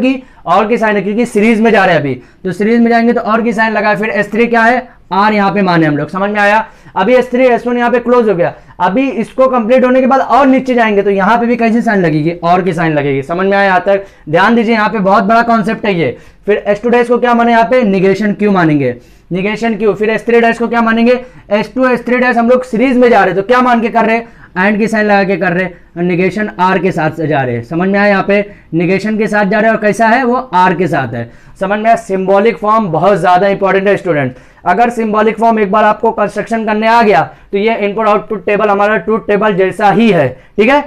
की साइन है, क्योंकि सीरीज में जा रहे हैं अभी, तो सीरीज में जाएंगे तो और की साइन लगाए। फिर S3 क्या है, R यहाँ पे माने हम लोग, समझ में आया। अभी S3 S1 यहाँ पे क्लोज हो गया। अभी इसको कंप्लीट होने के बाद और नीचे जाएंगे तो यहाँ पे भी कैसी साइन लगेगी, और की साइन लगेगी, समझ में आया यहाँ तक। ध्यान दीजिए यहाँ पे बहुत बड़ा कॉन्सेप्ट है ये। फिर S2 डैश को क्या माने, यहाँ पे निगेशन Q मानेंगे, निगेशन Q। फिर S3 डैश को क्या मानेंगे, S3 डैश हम लोग सीरीज में जा रहे तो क्या मान के कर रहे हैं, एंड की साइन लगा के कर रहे हैं, निगेशन R के साथ से जा रहे हैं, समझ में आया। यहाँ पे निगेशन के साथ जा रहे हैं और कैसा है वो, R के साथ है, समझ में आया। सिंबॉलिक फॉर्म बहुत ज्यादा इंपॉर्टेंट है स्टूडेंट। अगर सिंबॉलिक फॉर्म एक बार आपको कंस्ट्रक्शन करने आ गया तो ये इनपुट आउटपुट टेबल हमारा ट्रूथ टेबल जैसा ही है, ठीक है।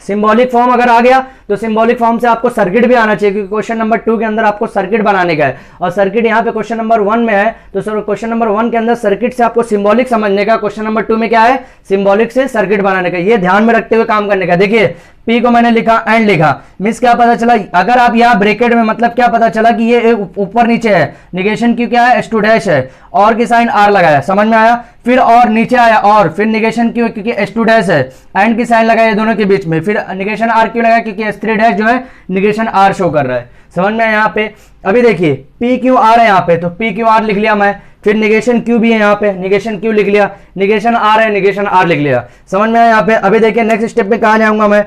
सिंबॉलिक फॉर्म अगर आ गया तो सिंबॉलिक फॉर्म से आपको सर्किट भी आना चाहिए, क्योंकि क्वेश्चन नंबर 2 के अंदर आपको सर्किट बनाने का है। और सर्किट यहाँ पे क्वेश्चन नंबर 1 में है, तो सर क्वेश्चन नंबर 1 के अंदर सर्किट से आपको सिंबॉलिक समझने का, क्वेश्चन नंबर 2 में क्या है, सिंबॉलिक से सर्किट बनाने का। ये ध्यान में रखते हुए काम करने का। देखिए P को मैंने लिखा, एंड लिखा, मींस क्या पता चला, अगर आप यहाँ ब्रैकेट में, मतलब क्या पता चला कि ये ऊपर नीचे है, निगेशन Q क्या है, S2 डैश है, और की साइन R लगाया, समझ में आया। फिर और नीचे आया, और फिर निगेशन Q क्योंकि S2 डैश है, एंड की साइन लगाया दोनों के बीच में। फिर निगेशन R क्यों लगाया, क्योंकि S3 डैश जो है निगेशन R शो कर रहा है, समझ में आया यहाँ पे। अभी देखिए PQR है यहाँ पे, तो PQR लिख लिया मैं। फिर निगेशन Q भी है यहाँ पे, निगेशन Q लिख लिया। निगेशन R है, निगेशन R लिख लिया, समझ में आया यहाँ पे। अभी देखिए नेक्स्ट स्टेप पे कहाँ जाऊंगा मैं,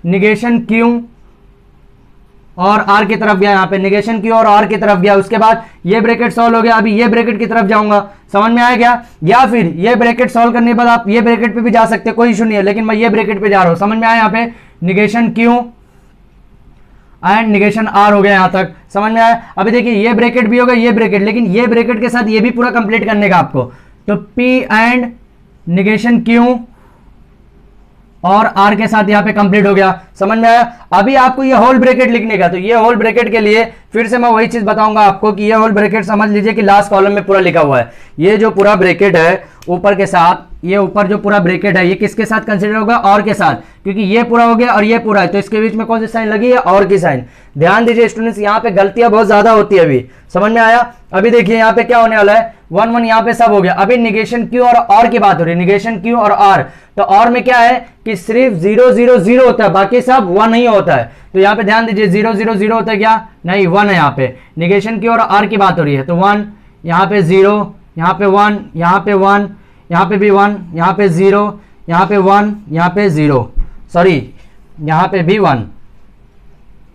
निगेशन Q और R की तरफ गया, यहाँ पे निगेशन Q और R की तरफ गया। उसके बाद ये ब्रैकेट सॉल्व हो गया, अभी ये ब्रैकेट की तरफ जाऊंगा, समझ में आया क्या। या फिर ये ब्रैकेट सॉल्व करने के बाद आप ये ब्रैकेट पे भी जा सकते हैं, कोई इशू नहीं है, लेकिन मैं ये ब्रैकेट पे जा रहा हूं, समझ में आया। यहाँ पे negation Q and negation R हो गया, यहां तक समझ में आया। अभी देखिए ये ब्रैकेट भी होगा, ये ब्रैकेट, लेकिन ये ब्रैकेट के साथ ये भी पूरा कंप्लीट करने का आपको। तो P एंड निगेशन Q और R के साथ यहाँ पे कंप्लीट हो गया, समझ में आया। अभी आपको ये होल ब्रैकेट लिखने का, तो ये होल ब्रैकेट के लिए फिर से मैं वही चीज बताऊंगा आपको कि ये होल ब्रैकेट समझ लीजिए कि लास्ट कॉलम में पूरा लिखा हुआ है। ये जो पूरा ब्रैकेट है ऊपर के साथ, ये ऊपर जो पूरा ब्रैकेट है ये किसके साथ कंसीडर होगा, और के साथ, क्योंकि ये पूरा हो गया और ये पूरा है, तो इसके बीच में कौन सी साइन लगी है, और की साइन। ध्यान दीजिए स्टूडेंट्स, यहाँ पे गलतियां बहुत ज्यादा होती है, अभी समझ में आया। अभी देखिए यहाँ पे क्या होने वाला है, 1 1 यहाँ पे सब हो गया। अभी निगेशन Q और की बात हो रही है, निगेशन Q और R। तो और में क्या है कि सिर्फ 0 0 0 होता है, बाकी सब 1 नहीं होता है। तो यहाँ पे ध्यान दीजिए 0 0 0 होता है क्या, नहीं 1 है। यहाँ पे निगेशन Q और R की बात हो रही है, तो 1, यहाँ पे 0, यहाँ पे 1, यहाँ पे 1, यहाँ पे भी 1, यहाँ पे 0, यहाँ पे 1, यहाँ पे 0, सॉरी यहाँ पे भी 1,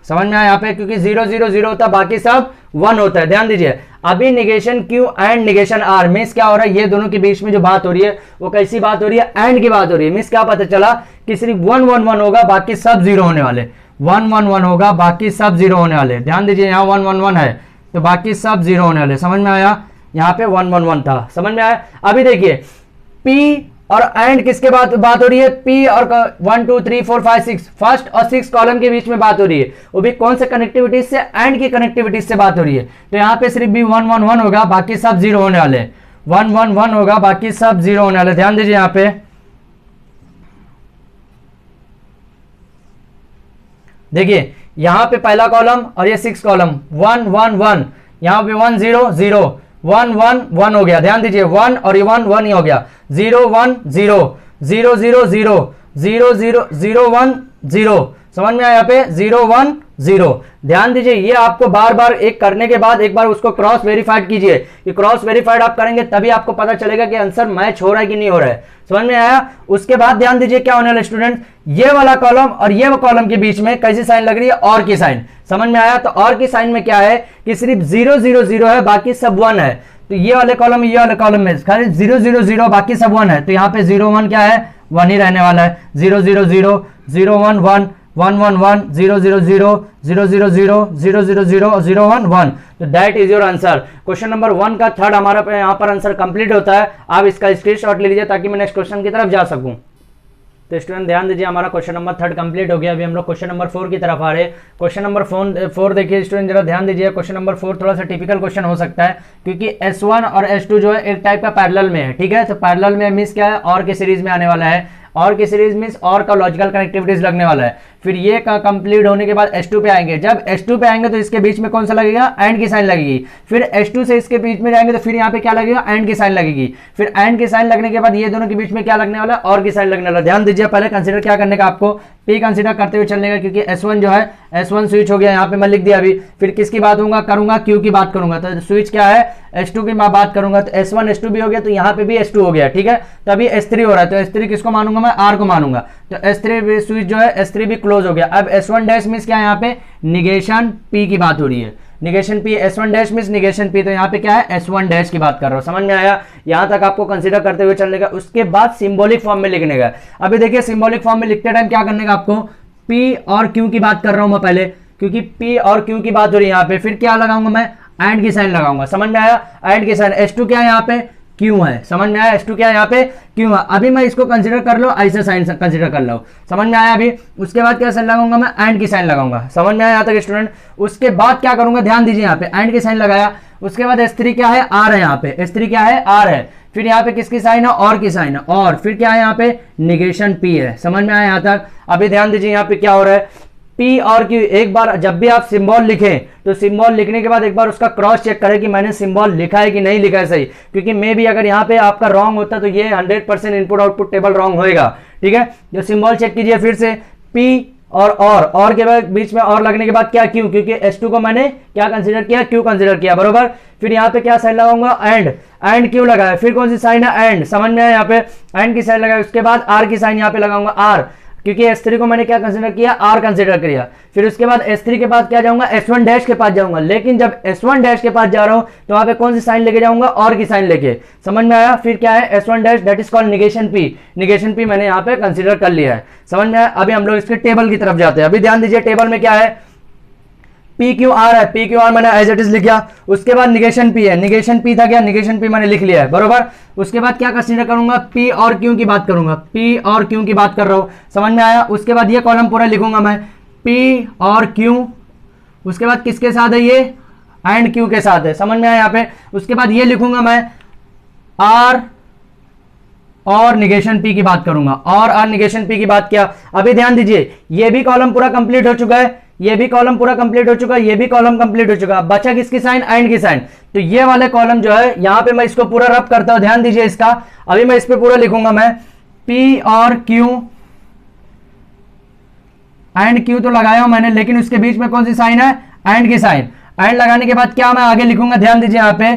समझ में आया यहाँ पे, क्योंकि 0 0 0 होता है, बाकी सब 1 होता है। ध्यान दीजिए अभी negation Q and negation R, means क्या हो रहा है, ये दोनों के बीच में जो बात हो रही है वो कैसी बात हो रही है, एंड की बात हो रही है। मींस क्या पता चला कि सिर्फ 1 1 1 होगा, बाकी सब 0 होने वाले, 1 1 1 होगा, बाकी सब 0 होने वाले। ध्यान दीजिए यहाँ 1 1 1 है तो बाकी सब 0 होने वाले, समझ में आया। यहाँ पे 1 1 1 था, समझ में आया। अभी देखिए P और एंड किसके बात हो रही है, P और 1 2 3 4 5 6, फर्स्ट और 6 कॉलम के बीच में बात हो रही है, वो भी कौन से कनेक्टिविटी से, एंड की कनेक्टिविटी से बात हो रही है। तो यहाँ पे सिर्फ भी 1 1 1 होगा, बाकी सब 0 होने वाले, 1 1 1 होगा, बाकी सब 0 होने वाले। ध्यान दीजिए यहाँ पे देखिए यहाँ पे पहला कॉलम और ये 6 कॉलम 1 1 1, यहाँ पे 1 0 0 1 1 1 हो गया, ध्यान दीजिए 1 और ये 1 1 ही हो गया, 0 1 0 0 0 0 0 0 0 1 0, समझ में आया, यहाँ पे 0 1 0। ध्यान दीजिए ये आपको बार बार एक करने के बाद एक बार उसको क्रॉस वेरीफाइड कीजिए, कि क्रॉस वेरीफाइड आप करेंगे तभी आपको पता चलेगा कि आंसर मैच हो रहा है कि नहीं हो रहा है, समझ में आया। उसके बाद ध्यान दीजिए क्या होने वाला स्टूडेंट, ये वाला कॉलम और ये कॉलम के बीच में कैसी साइन लग रही है, और की साइन, समझ में आया। तो और की साइन में क्या है कि सिर्फ 0 0 0 है, बाकी सब 1 है। तो ये वाले कॉलम ये वाले कॉलम में खाली 0 0 0 बाकी सब 1 है, तो यहाँ पे 0 1 क्या है, 1 ही रहने वाला है। 0 0 0 0 1 1 1 1 1 0 0 0 0 0 0 0 0 0 और 0 1 1। तो that is your answer. Question number 1 का थर्ड हमारा यहाँ पर आंसर कंप्लीट होता है। आप इसका स्क्रीनशॉट ले लीजिए ताकि मैं नेक्स्ट क्वेश्चन की तरफ जा सकूं। तो स्टूडेंट ध्यान दीजिए हमारा क्वेश्चन नंबर 3 कंप्लीट हो गया। अभी हम लोग क्वेश्चन नंबर 4 की तरफ आ रहे हैं। क्वेश्चन नंबर 4 देखिए स्टूडेंट, जरा ध्यान दीजिए। क्वेश्चन नंबर 4 थोड़ा सा टिपिकल क्वेश्चन हो सकता है, क्योंकि S1 और S2 जो है एक टाइप का पैरेलल में है, ठीक है। तो पैरेलल में मींस क्या है, और की सीरीज में आने वाला है, और की सीरीज मींस और का लॉजिकल कनेक्टिविटीज लगने वाला है। फिर ये का कंप्लीट होने के बाद S2 पे आएंगे। जब S2 पे आएंगे तो इसके बीच में कौन सा लगेगा, एंड की साइन लगेगी। फिर S2 से इसके बीच में जाएंगे तो फिर यहाँ पे क्या लगेगा, एंड की साइन लगेगी। फिर एंड की साइन लगने के बाद ये दोनों के बीच में क्या लगने वाला है, और की साइन लगने वाला। ध्यान दीजिए पहले कंसीडर क्या करने का, आपको P कंसीडर करते हुए चलने का, क्योंकि S1 जो है S1 स्विच हो गया, यहाँ पे मैं लिख दिया अभी। फिर किसकी बात करूंगा, Q की बात करूंगा। तो स्विच क्या है, S2 की मैं बात करूंगा, तो S1 S2 भी हो गया, तो यहाँ पे भी S2 हो गया, ठीक है। तो अभी S3 हो रहा है, तो S3 किसको मानूंगा मैं, R को मानूंगा। तो S3 स्विच जो है S3 भी क्लोज हो गया। अब S1 डैश मींस क्या है, यहाँ पे निगेशन P की बात हो रही है, negation P। S1 dash means negation P, तो यहाँ पे क्या है, S1 डैश की बात कर रहा हूँ। समझ में आया, यहाँ तक आपको कंसीडर करते हुए चलने का। उसके बाद सिंबॉलिक फॉर्म में लिखने का। अभी देखिए सिंबॉलिक फॉर्म में लिखते टाइम क्या करने का, आपको P और Q की बात कर रहा हूँ मैं पहले, क्योंकि P और Q की बात हो रही है यहाँ पे। फिर क्या लगाऊंगा मैं, एंड की साइन लगाऊंगा। समझ में आया, एंड की साइन। S2 क्या है यहाँ पे, Q है। समझ में आया, S2 क्या है यहाँ पे, Q है। अभी मैं इसको कंसीडर कर लो, ऐसे साइन कंसीडर कर लो। समझ में आया अभी। उसके बाद क्या साइन लगाऊंगा मैं, एंड की साइन लगाऊंगा। समझ में आया यहाँ तक स्टूडेंट। उसके बाद क्या करूंगा, ध्यान दीजिए यहाँ पे एंड की साइन लगाया। उसके बाद S3 क्या है, R है यहाँ पे, S3 क्या है, R है। फिर यहाँ पे किसकी साइन है, और की साइन है, और फिर क्या है यहाँ पे, निगेशन P है। समझ में आया यहाँ तक। अभी ध्यान दीजिए यहाँ पे क्या हो रहा है, P और Q। एक बार जब भी आप सिंबल लिखें तो सिंबल लिखने के बाद एक बार उसका क्रॉस चेक करें कि मैंने सिंबल लिखा है कि नहीं लिखा है सही, क्योंकि मे भी अगर यहाँ पे आपका रॉन्ग होता तो ये 100% इनपुट आउटपुट टेबल रॉन्ग होएगा, ठीक है। जो सिंबल चेक कीजिए फिर से, P और के बाद बीच में और लगने के बाद क्या, Q, क्योंकि S2 को मैंने क्या कंसीडर किया, Q कंसीडर किया, बरोबर। फिर यहाँ पे क्या साइन लगाऊंगा, एंड Q लगाया। फिर कौन सी साइन है, एंड। समझ में आया, यहाँ पे एंड की साइन लगाया। उसके बाद R की साइन यहाँ पे लगाऊंगा, R, क्योंकि S3 को मैंने क्या कंसीडर किया, R कंसीडर किया। फिर उसके बाद S3 के बाद क्या जाऊंगा, S1 डैश के पास जाऊंगा। लेकिन जब S1 डैश के पास जा रहा हूं तो वहां पे कौन सी साइन लेके जाऊंगा, और की साइन लेके। समझ में आया। फिर क्या है, S1 dash, that is called negation P। Negation P मैंने यहाँ पे कंसीडर कर लिया है। समझ में आया। अभी हम लोग इसके टेबल की तरफ जाते हैं। अभी ध्यान दीजिए टेबल में क्या है, PQR है, PQR मैंने एज इट इज लिखा। उसके बाद निगेशन P है, निगेशन P था क्या, निगेशन P मैंने लिख लिया है, बरोबर। उसके बाद क्या कंसीडर करूंगा, P और Q की बात करूंगा, P और Q की बात कर रहा हूं। समझ में आया। उसके बाद ये कॉलम पूरा लिखूंगा मैं, P और Q। उसके बाद किसके साथ है, ये एंड Q के साथ है। समझ में आया यहाँ पे। उसके बाद ये लिखूंगा मैं, R और निगेशन P की बात करूंगा, और निगेशन P की बात किया। अभी ध्यान दीजिए ये भी कॉलम पूरा कंप्लीट हो चुका है, ये भी कॉलम पूरा कंप्लीट हो चुका है, ये भी कॉलम कंप्लीट हो चुका है। बचा किसकी साइन, एंड की साइन। तो ये वाले कॉलम जो है यहाँ पे मैं इसको पूरा रब करता हूं। ध्यान दीजिए इसका। अभी मैं इस पे पूरा लिखूंगा मैं, P और Q, एंड Q तो लगाया हूं मैंने, लेकिन उसके बीच में कौन सी साइन है, एंड की साइन। एंड लगाने के बाद क्या मैं आगे लिखूंगा, ध्यान दीजिए यहाँ पे,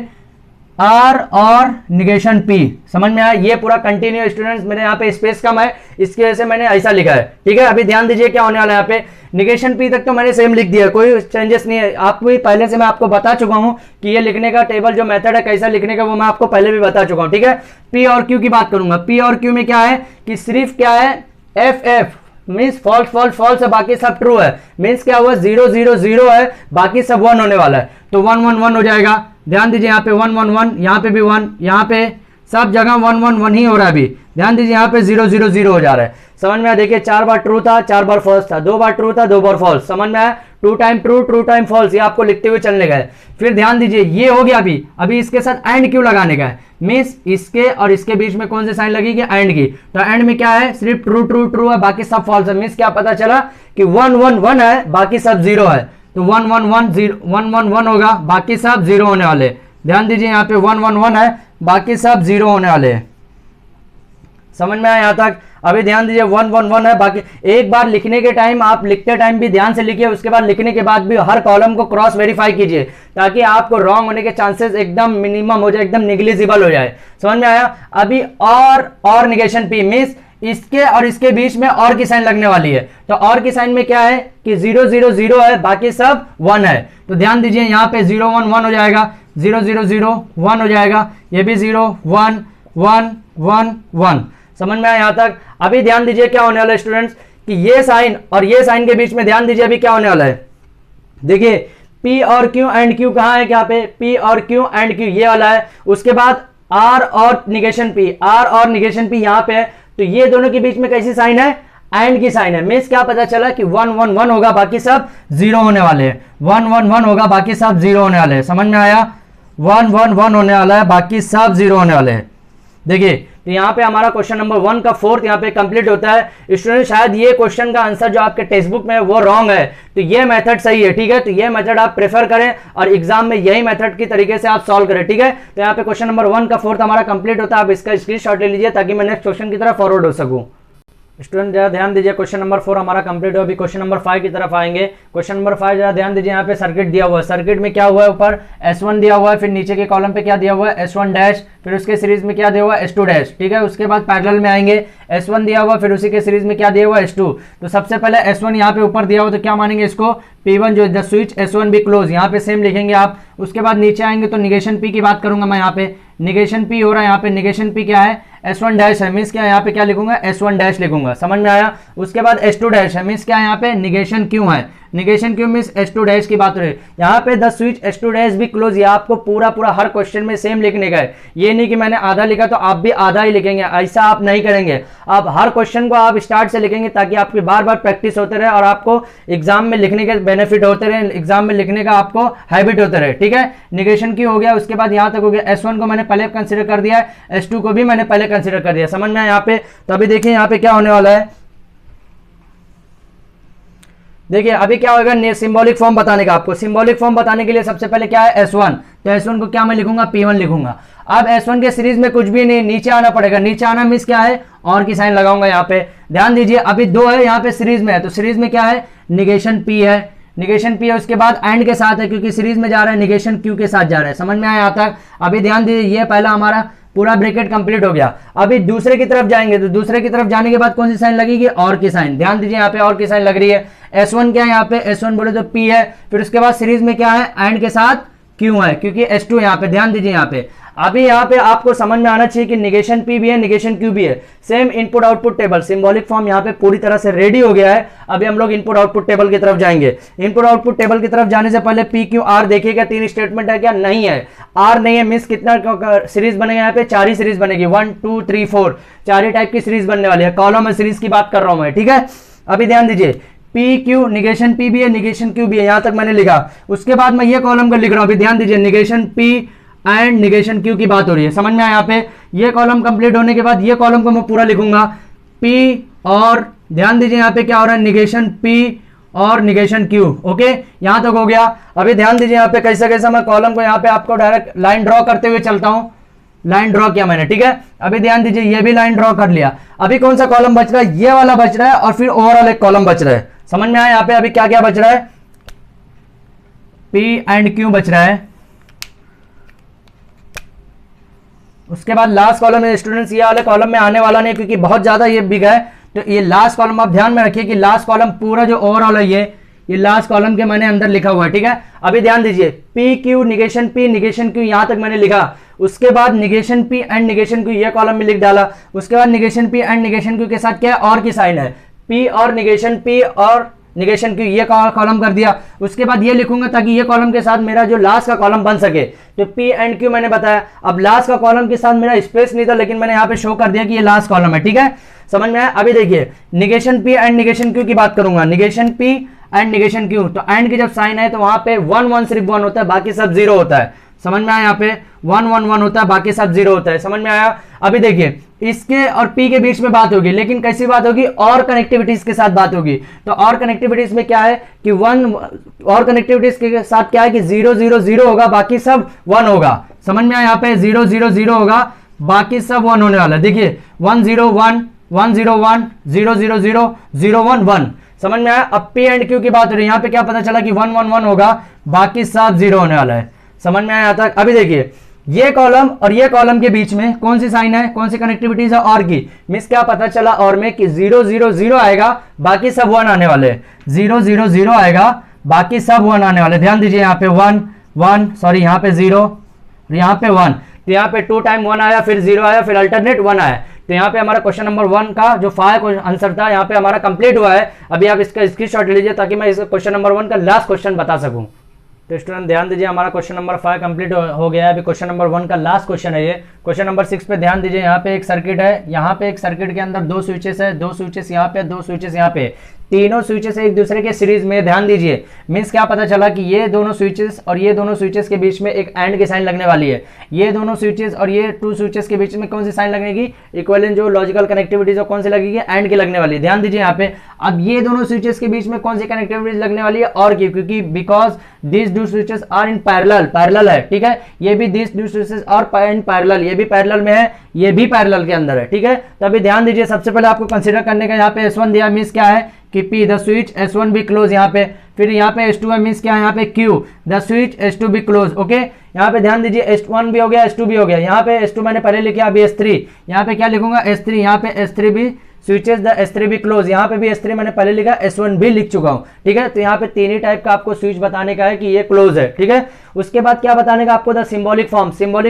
R और निगेशन P। समझ में आया। ये पूरा कंटिन्यू स्टूडेंट्स, मेरे यहाँ पे स्पेस कम है, इसकी वजह से मैंने ऐसा लिखा है, ठीक है। अभी ध्यान दीजिए क्या होने वाला है यहाँ पे, निगेशन P तक तो मैंने सेम लिख दिया, कोई चेंजेस नहीं है। आपको भी पहले से मैं आपको बता चुका हूँ कि ये लिखने का टेबल जो मेथड है कैसा लिखने का, वो मैं आपको पहले भी बता चुका हूँ, ठीक है। P और Q की बात करूंगा। P और Q में क्या है कि सिर्फ क्या है, FF means false false false है, बाकी सब ट्रू है। मीन्स क्या हुआ, 0 0 0 है, बाकी सब 1 होने वाला है, तो 1 1 1 हो जाएगा। ध्यान दीजिए यहाँ पे 1 1 1, यहाँ पे भी 1, यहाँ पे सब जगह 1 1 1 ही हो रहा है। अभी ध्यान दीजिए यहाँ पे 0 0 0 हो जा रहा है। समझ में आया? देखिए 4 बार ट्रू था, 4 बार फॉल्स था, 2 बार ट्रू था, 2 बार फॉल्स। समझ में आया? 2 टाइम ट्रू, 2 टाइम फॉल्स, ये आपको लिखते हुए चलने का है। फिर ध्यान दीजिए ये हो गया। अभी इसके साथ एंड क्यों लगाने का है, मींस इसके और इसके बीच में कौन से साइन लगेगी, एंड की। तो एंड में क्या है, सिर्फ ट्रू ट्रू ट्रू है, बाकी सब फॉल्स है। मींस क्या पता चला कि 1 1 1 है, बाकी सब 0 है। तो 1 1 1 0 1 1 1 होगा, बाकी सब 0 होने वाले। ध्यान दीजिए यहाँ पे 1 1 1 है, बाकी सब 0 होने वाले हैं। समझ में आया यहाँ तक? अभी ध्यान दीजिए 1 1 1 है, बाकी एक बार लिखने के टाइम, आप लिखते टाइम भी ध्यान से लिखिए, उसके बाद लिखने के बाद भी हर कॉलम को क्रॉस वेरीफाई कीजिए, ताकि आपको रॉन्ग होने के चांसेस एकदम मिनिमम हो जाए, एकदम निग्लिजिबल हो जाए। समझ में आया? अभी और निगेशन पी मींस इसके और इसके बीच में और की साइन लगने वाली है। तो और की साइन में क्या है कि 0 0 0 है, बाकी सब 1 है। तो ध्यान दीजिए यहाँ पे 0 1 1 हो जाएगा, 0 0 0 1 हो जाएगा, ये भी 0 1 1 1 1। समझ में आया यहाँ तक? अभी ध्यान दीजिए क्या होने वाला है स्टूडेंट्स, कि ये साइन और ये साइन के बीच में ध्यान दीजिए अभी क्या होने वाला है। देखिए P और Q एंड Q कहाँ है, क्या पे P और Q एंड Q ये वाला है। उसके बाद R और निगेशन P, R और निगेशन P यहाँ पे है। तो ये दोनों के बीच में कैसी साइन है, एंड की साइन है। मींस क्या पता चला कि 1 1 1 होगा, बाकी सब 0 होने वाले हैं। 1 1 1 होगा, बाकी सब 0 होने वाले हैं। समझ में आया? 1 1 1 होने वाला है, बाकी सब 0 होने वाले हैं। देखिए तो यहाँ पे हमारा क्वेश्चन नंबर 1 का 4th यहाँ पे कंप्लीट होता है। स्टूडेंट शायद ये क्वेश्चन का आंसर जो आपके टेक्स्ट बुक में है वो रॉन्ग है, तो ये मेथड सही है। ठीक है, तो ये मेथड आप प्रेफर करें और एग्जाम में यही मेथड की तरीके से आप सॉल्व करें। ठीक है, तो यहाँ पे क्वेश्चन नंबर 1 का 4th हमारा कंप्लीट होता है। आप इसका स्क्रीनशॉट ले लीजिए ताकि मैं नेक्स्ट क्वेश्चन की तरफ फॉरवर्ड हो सकूँ। स्टूडेंट जरा ध्यान दीजिए, क्वेश्चन नंबर 4 हमारा कंप्लीट हो। अभी क्वेश्चन नंबर 5 की तरफ आएंगे। क्वेश्चन नंबर 5 जरा ध्यान दीजिए, यहाँ पे सर्किट दिया हुआ है। सर्किट में क्या हुआ है, ऊपर S1 दिया हुआ है, फिर नीचे के कॉलम पे क्या दिया हुआ है, S1 डैश, फिर उसके सीरीज में क्या दिया हुआ है, S2 डैश। ठीक है, उसके बाद पैरेलल में आएंगे, S1 दिया हुआ, फिर उसी के सीरीज में क्या दिया हुआ है, S2। तो सबसे पहले S1 यहाँ पे ऊपर दिया हुआ, तो क्या मानेंगे इसको, P1 जो the switch S1 be close, यहाँ पे सेम लिखेंगे आप। उसके बाद नीचे आएंगे तो निगेशन P की बात करूंगा मैं। यहाँ पे निगेशन P हो रहा है, यहाँ पे निगेशन P क्या है, S1 डैश है, मींस क्या यहाँ पे क्या लिखूंगा, S1 डैश लिखूंगा। समझ में आया? उसके बाद S2 डैश है, मींस क्या यहाँ पे निगेशन क्यों है, निगेशन क्यों मींस S2 डैश की बात हो रही है। यहाँ पे द स्विच S2 डैश भी क्लोज, ये आपको पूरा हर क्वेश्चन में सेम लिखने का है। ये नहीं कि मैंने आधा लिखा तो आप भी आधा ही लिखेंगे, ऐसा आप नहीं करेंगे। आप हर क्वेश्चन को आप स्टार्ट से लिखेंगे ताकि आपकी बार बार प्रैक्टिस होते रहे और आपको एग्जाम में लिखने के बेनिफिट होते रहे, एग्जाम में लिखने का आपको हैबिट होते रहे। ठीक है, निगेशन क्यों हो गया, उसके बाद यहाँ तक हो गया। S1 को मैंने पहले कंसिडर कर दिया है, S2 को भी मैंने पहले कंसिडर कर दिया। समझ में आया यहाँ पे? तो अभी देखिए यहाँ पे क्या होने वाला है। देखिए अभी क्या होगा, सिंबॉलिक फॉर्म बताने का। आपको सिंबॉलिक फॉर्म बताने के लिए सबसे पहले क्या है, S1। तो S1 को क्या मैं लिखूंगा, P1 लिखूंगा। अब S1 के सीरीज में कुछ भी नहीं, नीचे आना पड़ेगा। नीचे आना मींस क्या है, और की साइन लगाऊंगा यहाँ पे। ध्यान दीजिए अभी 2 है यहाँ पे सीरीज में है, तो सीरीज में क्या है, निगेशन P है, निगेशन P है। उसके बाद एंड के साथ है, क्योंकि सीरीज में जा रहा है, निगेशन Q के साथ जा रहा है। समझ में आया यहाँ तक? अभी ध्यान दीजिए, ये पहला हमारा पूरा ब्रैकेट कंप्लीट हो गया। अभी दूसरे की तरफ जाएंगे, तो दूसरे की तरफ जाने के बाद कौन सी साइन लगेगी, और की साइन। ध्यान दीजिए यहाँ पे और की साइन लग रही है। S1 क्या है यहाँ पे, S1 बोले तो P है, फिर उसके बाद सीरीज में क्या है, एंड के साथ Q है, क्योंकि S2 यहाँ पे। ध्यान दीजिए यहाँ पे, अभी यहाँ पे आपको समझ में आना चाहिए कि निगेशन P भी है, निगेशन Q भी है। Same input output table, symbolic form यहाँ पे पूरी तरह से रेडी हो गया है। अभी हम लोग इनपुट आउटपुट टेबल की तरफ जाएंगे। इनपुट आउटपुट टेबल की तरफ जाने से पहले P Q R देखिएगा, 3 स्टेटमेंट है क्या, नहीं है। R नहीं है, मींस कितना सीरीज बनेगा यहाँ पे, 4 ही सीरीज बनेगी, 1 2 3 4, 4 ही टाइप की सीरीज बनने वाली है। कॉलम सीरीज की बात कर रहा हूं मैं। ठीक है, अभी ध्यान दीजिए, P Q निगेशन P भी है, निगेशन Q भी है, यहां तक मैंने लिखा। उसके बाद मैं ये कॉलम का लिख रहा हूं। अभी ध्यान दीजिए, negation P and negation Q की बात हो रही है। समझ में आया? यहाँ पे ये कॉलम कंप्लीट होने के बाद ये कॉलम को मैं पूरा लिखूंगा, P और ध्यान दीजिए यहाँ पे क्या हो रहा है, निगेशन P और निगेशन Q। ओके, यहां तक हो गया। अभी ध्यान दीजिए यहाँ पे कैसा कैसा मैं कॉलम को यहाँ पे आपको डायरेक्ट लाइन ड्रॉ करते हुए चलता हूं। लाइन ड्रॉ किया मैंने। ठीक है, अभी ध्यान दीजिए, ये भी लाइन ड्रॉ कर लिया। अभी कौन सा कॉलम बच रहा है, ये वाला बच रहा है, और फिर ओवरऑल एक कॉलम बच रहा है। समझ में आया? यहाँ पे अभी क्या क्या बच रहा है, P एंड Q बच रहा है। उसके बाद लास्ट कॉलम में स्टूडेंट्स, ये वाले कॉलम में आने वाला नहीं क्योंकि बहुत ज्यादा ये बिग है, तो ये लास्ट कॉलम आप ध्यान में रखिए कि लास्ट कॉलम पूरा जो ओवरऑल है ये लास्ट कॉलम के मैंने अंदर लिखा हुआ है। ठीक है, अभी ध्यान दीजिए, P Q negation P negation Q यहां तक मैंने लिखा। उसके बाद negation P and negation Q ये कॉलम में लिख डाला। उसके बाद negation P and negation Q के साथ क्या है, और की साइन है, P और निगेशन P और निगेशन क्यू, ये कॉलम कर दिया। उसके बाद ये लिखूंगा ताकि ये कॉलम के साथ मेरा जो लास्ट का कॉलम बन सके। तो पी एंड क्यू मैंने बताया। अब लास्ट का कॉलम के साथ मेरा स्पेस नहीं था, लेकिन मैंने यहाँ पे शो कर दिया कि ये लास्ट कॉलम है, ठीक है, समझ में आया। अभी देखिए negation P and negation Q की बात करूंगा। Negation P and negation Q, तो एंड की जब साइन है तो वहां पे 1 1 सिर्फ 1 होता है, बाकी सब 0 होता है। समझ में आया, यहाँ पे 1 1 1 होता है, बाकी सब 0 होता है। समझ में आया। अभी देखिए इसके और पी के बीच में बात होगी, लेकिन कैसी बात होगी, और कनेक्टिविटीज के साथ बात होगी। तो और कनेक्टिविटीज में क्या है कि 1 और कनेक्टिविटीज के साथ क्या है कि 0 0 0 होगा, बाकी सब 1 होगा। समझ में आया, यहाँ पे 0 0 0 होगा, बाकी सब 1 होने वाला है। देखिए 1 0 1 1 0 1 0 0 0 0 1 1। समझ में आया। अब पी एंड क्यू की बात हो रही है, यहाँ पे क्या पता चला कि 1 1 1 होगा, बाकी सब 0 होने वाला है। समझ में आया तक। अभी देखिए ये कॉलम और ये कॉलम के बीच में कौन सी साइन है, कौन सी कनेक्टिविटीज है, और की। मिस क्या पता चला और में कि 0 0 0 आएगा, बाकी सब 1 आने वाले। 0 0 0 आएगा, बाकी सब 1 आने वाले। ध्यान दीजिए यहाँ पे 1 1, सॉरी यहाँ पे 0, यहाँ पे 1। तो यहाँ पे 2 टाइम 1 आया, फिर 0 आया, फिर अल्टरनेट 1 आया। तो यहाँ पे हमारा क्वेश्चन नंबर 1 का जो 5 आंसर था यहाँ पे हमारा कंप्लीट हुआ है। अभी आप इसका स्क्रीनशॉट ले लीजिए ताकि मैं इस क्वेश्चन नंबर 1 का लास्ट क्वेश्चन बता सकूं। तो स्टूडेंट ध्यान दीजिए, हमारा क्वेश्चन नंबर 5 कंप्लीट हो गया है। अभी क्वेश्चन नंबर 1 का लास्ट क्वेश्चन है ये। क्वेश्चन नंबर 6 पे ध्यान दीजिए। यहाँ पे एक सर्किट है, यहाँ पे एक सर्किट के अंदर 2 स्विचेस है, 2 स्विचेस यहाँ पे, 2 स्विचेस यहाँ पे, तीनों स्विचेस एक दूसरे के सीरीज में। ध्यान दीजिए, मीन्स क्या पता चला कि ये दोनों स्विचेस और ये दोनों स्विचेस के बीच में एक एंड की साइन लगने वाली है। ये दोनों स्विचेस और ये 2 स्विचेस के बीच में कौन सी साइन लगेगी, इक्विवेलेंट जो लॉजिकल कनेक्टिविटी जो कौन सी लगेगी, एंड की लगने वाली है। ध्यान दीजिए यहाँ पे। अब ये दोनों स्विचेस के बीच में कौन सी कनेक्टिविटी लगने वाली है, और की, क्योंकि because this 2 switches are in parallel है, ठीक है। ये भी this 2 switches are in parallel, ये भी पैरेलल में है, ये भी पैरेलल के अंदर है, ठीक है। तो अभी ध्यान दीजिए, सबसे पहले आपको कंसीडर करने का यहाँ पे S1 दिया, मीन्स क्या है कि P the switch S1 be close यहाँ पे। फिर यहाँ पे S2 है, मीन्स क्या है यहाँ पे Q the switch S2 be close. Okay, यहाँ पे ध्यान दीजिए S1 भी हो गया, S2 भी हो गया। यहाँ पे S2 मैंने पहले लिखा, अभी S3, यहाँ पे क्या लिखूंगा S3, यहाँ पे S3 भी switches the S3 be close. यहाँ पे भी S3 मैंने पहले लिखा, S1 भी लिख चुका हूँ, ठीक है। तो यहाँ पे 3 ही टाइप का आपको स्विच बताने का है कि ये क्लोज है, ठीक है। उसके बाद क्या बताने का आपको, द सिंबॉलिक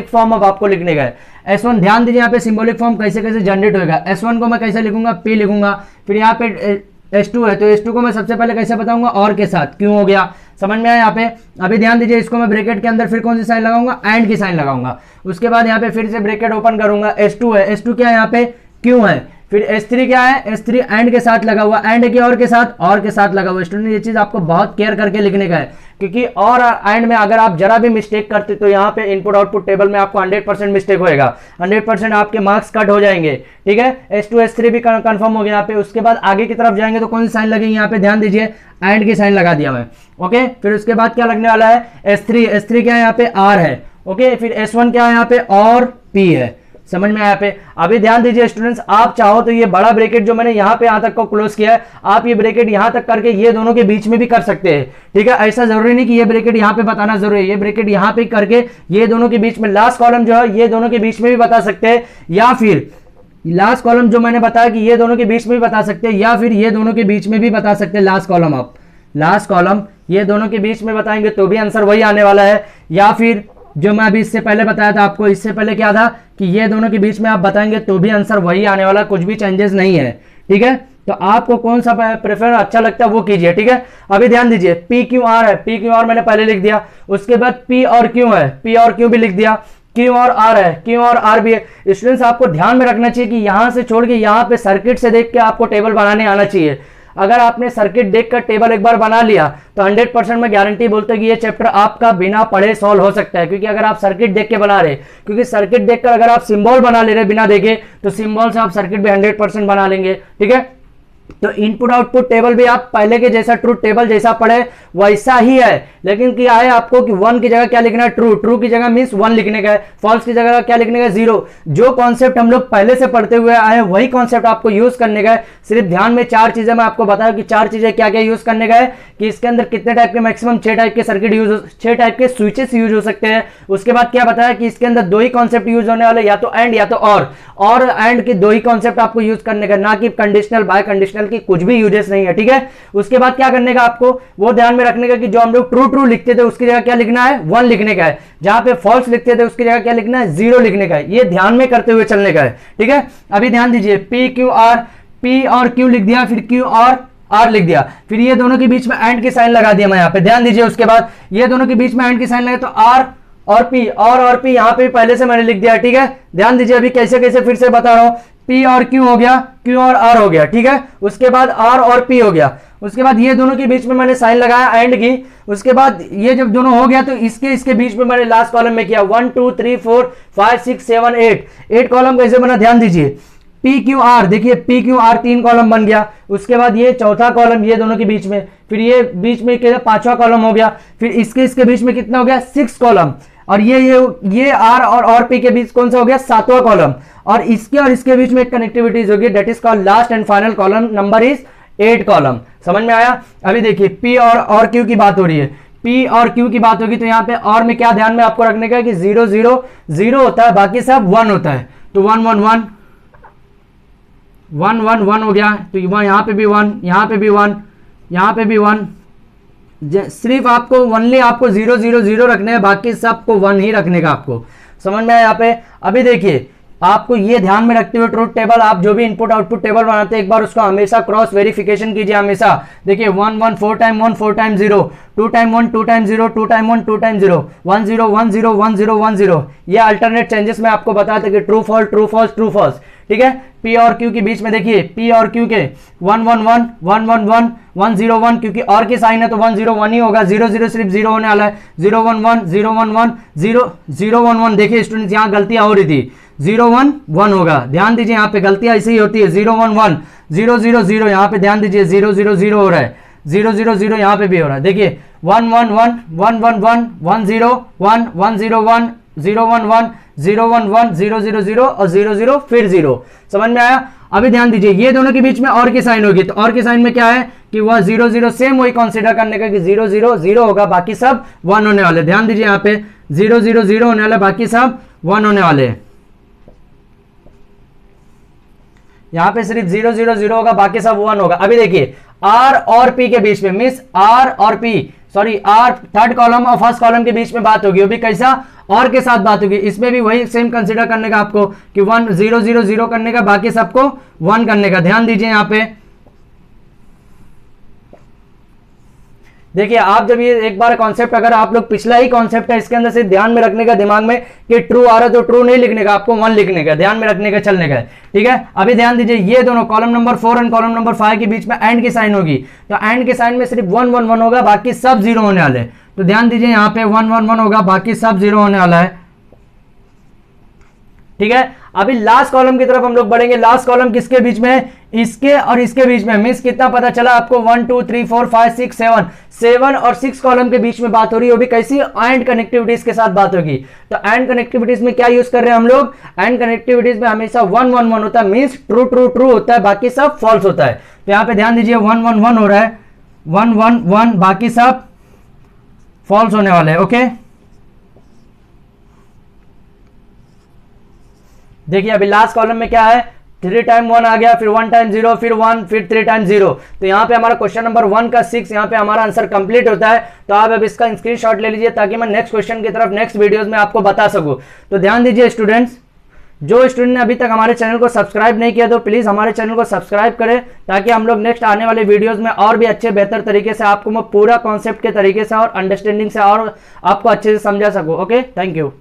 फॉर्म अब आपको लिखने का है। S1 ध्यान दीजिए, यहाँ पे सिंबॉलिक फॉर्म कैसे कैसे जनरेट होगा। S1 को मैं कैसे लिखूंगा, P लिखूंगा। फिर यहाँ पे S2 है, तो S2 को मैं सबसे पहले कैसे बताऊंगा, और के साथ, क्यों हो गया। समझ में आया यहाँ पे। अभी ध्यान दीजिए, इसको मैं ब्रैकेट के अंदर फिर कौन सी साइन लगाऊंगा, एंड की साइन लगाऊंगा। उसके बाद यहाँ पे फिर से ब्रैकेट ओपन करूंगा, S2 है, S2 क्या है यहाँ पे, क्यों है। फिर S3 क्या है, S3 एंड के साथ लगा हुआ, एंड की और के साथ लगा हुआ। स्टूडेंट ये चीज आपको बहुत केयर करके लिखने का है, क्योंकि और एंड में अगर आप जरा भी मिस्टेक करते तो यहाँ पे इनपुट आउटपुट टेबल में आपको 100% मिस्टेक होएगा, 100% आपके मार्क्स कट हो जाएंगे, ठीक है। S2 S3 भी कंफर्म हो गया यहाँ पे। उसके बाद आगे की तरफ जाएंगे तो कौन सी साइन लगेगी, यहाँ पे ध्यान दीजिए, एंड की साइन लगा दिया मैं। ओके, फिर उसके बाद क्या लगने वाला है, S3 क्या है यहाँ पे, R है। ओके, फिर S1 क्या है यहाँ पे, और P है। समझ में आया पे। अभी ध्यान दीजिए स्टूडेंट्स, आप चाहो तो ये बड़ा ब्रैकेट जो मैंने यहाँ पे यहाँ तक को क्लोज किया है, आप ये ब्रैकेट यहाँ तक करके ये दोनों के बीच में भी कर सकते हैं, ठीक है। ऐसा जरूरी नहीं कि ये ब्रैकेट यहाँ पे बताना जरूरी है, ये ब्रैकेट यहाँ पे करके ये दोनों के बीच में लास्ट कॉलम जो है ये दोनों के बीच में भी बता सकते हैं, या फिर लास्ट कॉलम जो मैंने बताया कि ये दोनों के बीच में भी बता सकते हैं, या फिर ये दोनों के बीच में भी बता सकते हैं। लास्ट कॉलम आप लास्ट कॉलम ये दोनों के बीच में बताएंगे तो भी आंसर वही आने वाला है, या फिर जो मैं अभी इससे पहले बताया था आपको, इससे पहले क्या था कि ये दोनों के बीच में आप बताएंगे तो भी आंसर वही आने वाला, कुछ भी चेंजेस नहीं है, ठीक है। तो आपको कौन सा प्रेफर अच्छा लगता है वो कीजिए, ठीक है। अभी ध्यान दीजिए, P Q R है, P Q R मैंने पहले लिख दिया। उसके बाद P और Q है, P और Q भी लिख दिया। Q और R है, Q और R भी है। स्टूडेंट्स आपको ध्यान में रखना चाहिए कि यहां से छोड़ के यहाँ पे सर्किट से देख के आपको टेबल बनाने आना चाहिए। अगर आपने सर्किट देखकर टेबल एक बार बना लिया तो 100% मैं गारंटी बोलता हूं कि ये चैप्टर आपका बिना पढ़े सॉल्व हो सकता है, क्योंकि अगर आप सर्किट देख के बना रहे, क्योंकि सर्किट देखकर अगर आप सिंबल बना ले रहे बिना देखे तो सिंबल से आप सर्किट भी 100% बना लेंगे, ठीक है। तो इनपुट आउटपुट टेबल भी आप पहले के जैसा ट्रूथ टेबल जैसा पढ़े वैसा ही है, लेकिन क्या है आपको कि 1 की जगह क्या लिखना है, ट्रू की जगह मींस 1 लिखने का है, फॉल्स की जगह क्या लिखने का, 0। जो कॉन्सेप्ट हम लोग पहले से पढ़ते हुए आए वही कॉन्सेप्ट आपको यूज करने का है। सिर्फ ध्यान में 4 चीजें मैं आपको बताया कि 4 चीजें क्या क्या यूज करने का है, कि इसके अंदर कितने टाइप के मैक्सिमम 6 टाइप के सर्किट यूज, 6 टाइप के स्विचेस यूज हो सकते हैं। उसके बाद क्या बताया कि इसके अंदर 2 ही कॉन्सेप्ट यूज होने वाले, या तो एंड या तो और एंड के 2 ही कॉन्सेप्ट आपको यूज करने का, ना कि कंडीशनल बाय कंडीशनल की कुछ भी यूजेस नहीं है, ठीक है। उसके बाद क्या करने का आपको वो ध्यान में रखने का कि जो हम लोग ट्रू लिखते थे उसकी जगह क्या लिखना है, 1 लिखने का है। जहां पे फॉल्स लिखते थे उसकी जगह क्या लिखना है, 0 लिखने का है। ये ध्यान में करते हुए चलने का है, ठीक है। अभी ध्यान दीजिए, P और Q लिख दिया, फिर Q और आर लिख दिया, फिर ये दोनों के बीच में एंड की साइन लगा दिया मैं यहाँ पे, ध्यान दीजिए। उसके बाद ये दोनों के बीच में एंड की साइन लगे तो आर और पी, और पी यहाँ पे पहले से मैंने लिख दिया, ठीक है। ध्यान दीजिए अभी कैसे कैसे फिर से बता रहा हूं, पी और क्यू हो गया, क्यू और आर हो गया, ठीक है। उसके बाद आर और पी हो गया, उसके बाद ये दोनों के बीच में मैंने साइन लगाया एंड की। उसके बाद ये जब दोनों हो गया तो इसके बीच में मैंने लास्ट कॉलम में किया 1 2 3 4 5 6 7 8 कॉलम कैसे बना, ध्यान दीजिए। पी क्यू आर, देखिए पी क्यू आर 3 कॉलम बन गया। उसके बाद ये चौथा कॉलम ये दोनों के बीच में, फिर ये बीच में पांचवा कॉलम हो गया, फिर इसके बीच में कितना हो गया 6 कॉलम, और ये आर और पी के बीच कौन सा हो गया 7वां कॉलम, और इसके बीच में एक कनेक्टिविटीज होगी, that is called last and final column number is 8 column. समझ में आया। अभी देखिए पी और क्यू की बात हो रही है, पी और क्यू की बात होगी तो यहाँ पे और में क्या ध्यान में आपको रखने का कि 0 0 0 होता है, बाकी सब 1 होता है। तो 1 1 1 1 1 1 हो गया, तो यहाँ पे भी 1, यहाँ पे भी 1, यहाँ पे भी 1। सिर्फ आपको ओनली आपको 0 0 0 रखने हैं, बाकी सबको 1 ही रखने का आपको। समझ में आया यहाँ पे। अभी देखिए आपको ये ध्यान में रखते हुए ट्रूथ टेबल, आप जो भी इनपुट आउटपुट टेबल बनाते हैं एक बार उसको हमेशा क्रॉस वेरिफिकेशन कीजिए हमेशा। देखिए 1 1 4 time 1 4 time 0, 2 time 1 2 time 0, 2 time 1 2 time 0, 1 0 1 0 1 0 1 0। ये अल्टरनेट चेंजेस में आपको बताते कि true false true false true false, ठीक है। पी और क्यू के बीच में देखिए पी और क्यू के 1 1 1 1 1 1 1 0 1, क्योंकि और की साइन है तो 1 0 1 ही होगा, 0 0 सिर्फ 0 होने वाला है, 0 1 1 0 1 1 0 0 1 1। देखिए स्टूडेंट्स यहाँ गलतियां हो रही थी, 0 1 1 होगा, ध्यान दीजिए यहाँ पे गलतियां ऐसे ही होती है, 0 1 1 0 0 0, यहाँ पे ध्यान दीजिए 0 0 0 हो रहा है, 0 0 0 यहाँ पे भी हो रहा है। देखिए 1 1 1 1 1 1 1 0 1 1 0 1 0 1 1 0 1 1 0 0 0 और 0 0 फिर 0। समझ में आया। अभी ध्यान दीजिए ये दोनों के बीच में और की साइन होगी, तो और की साइन में क्या है कि वह 0 0 सेम वही कंसीडर करने का कि 0 0 0 होगा, बाकी सब 1 होने वाले। ध्यान दीजिए यहाँ पे 0 0 0 होने वाला, बाकी सब 1 होने वाले। यहाँ पे सिर्फ 0 0 0 होगा, बाकी सब 1 होगा। अभी देखिए आर और पी के बीच में, मिस आर और P sorry R third column और फर्स्ट कॉलम के बीच में बात होगी, वो भी कैसा और के साथ बात होगी। इसमें भी वही सेम कंसीडर करने का आपको कि 1 0 0 0 करने का, बाकी सबको 1 करने का। ध्यान दीजिए यहाँ पे देखिए आप जब ये एक बार कॉन्सेप्ट, अगर आप लोग पिछला ही कॉन्सेप्ट है इसके अंदर से ध्यान में रखने का दिमाग में कि ट्रू आ रहा है तो ट्रू नहीं लिखने का, आपको 1 लिखने का, ध्यान में रखने का, चलने का, ठीक है। अभी ध्यान दीजिए ये दोनों कॉलम नंबर 4 और कॉलम नंबर 5 के बीच में एंड की साइन होगी, तो एंड के साइन में सिर्फ 1 1 1 होगा, बाकी सब 0 होने वाले। तो ध्यान दीजिए यहाँ पे 1 1 1 होगा, बाकी सब 0 होने वाला है, ठीक है। अभी लास्ट कॉलम की तरफ हम लोग बढ़ेंगे। लास्ट कॉलम किसके बीच में है, इसके और इसके बीच में। मिस कितना पता चला आपको 1 2 3 4 5 6 7 और 6 कॉलम के बीच में बात हो रही है, वो भी कैसी एंड कनेक्टिविटीज के साथ बात होगी। तो एंड कनेक्टिविटीज में क्या यूज कर रहे हैं हम लोग, एंड कनेक्टिविटीज में हमेशा 1 1 1 होता है, मीन्स ट्रू ट्रू ट्रू होता है, बाकी सब फॉल्स होता है। तो यहाँ पे ध्यान दीजिए 1 1 1 हो रहा है, 1 1 1, बाकी सब फॉल्स होने वाले हैं, ओके। देखिए अभी लास्ट कॉलम में क्या है, 3 टाइम 1 आ गया, फिर 1 टाइम 0, फिर 1, फिर 3 टाइम 0। तो यहाँ पे हमारा क्वेश्चन नंबर 1 का 6 यहाँ पे हमारा आंसर कंप्लीट होता है। तो आप अब इसका स्क्रीनशॉट ले लीजिए ताकि मैं नेक्स्ट क्वेश्चन की तरफ नेक्स्ट वीडियोस में आपको बता सकूं। तो ध्यान दीजिए स्टूडेंट्स, जो स्टूडेंट ने अभी तक हमारे चैनल को सब्सक्राइब नहीं किया तो प्लीज हमारे चैनल को सब्सक्राइब करें, ताकि हम लोग नेक्स्ट आने वाले वीडियोस में और भी अच्छे बेहतर तरीके से आपको मैं पूरा कॉन्सेप्ट के तरीके से और अंडरस्टैंडिंग से और आपको अच्छे से समझा सकूं। Okay, thank you.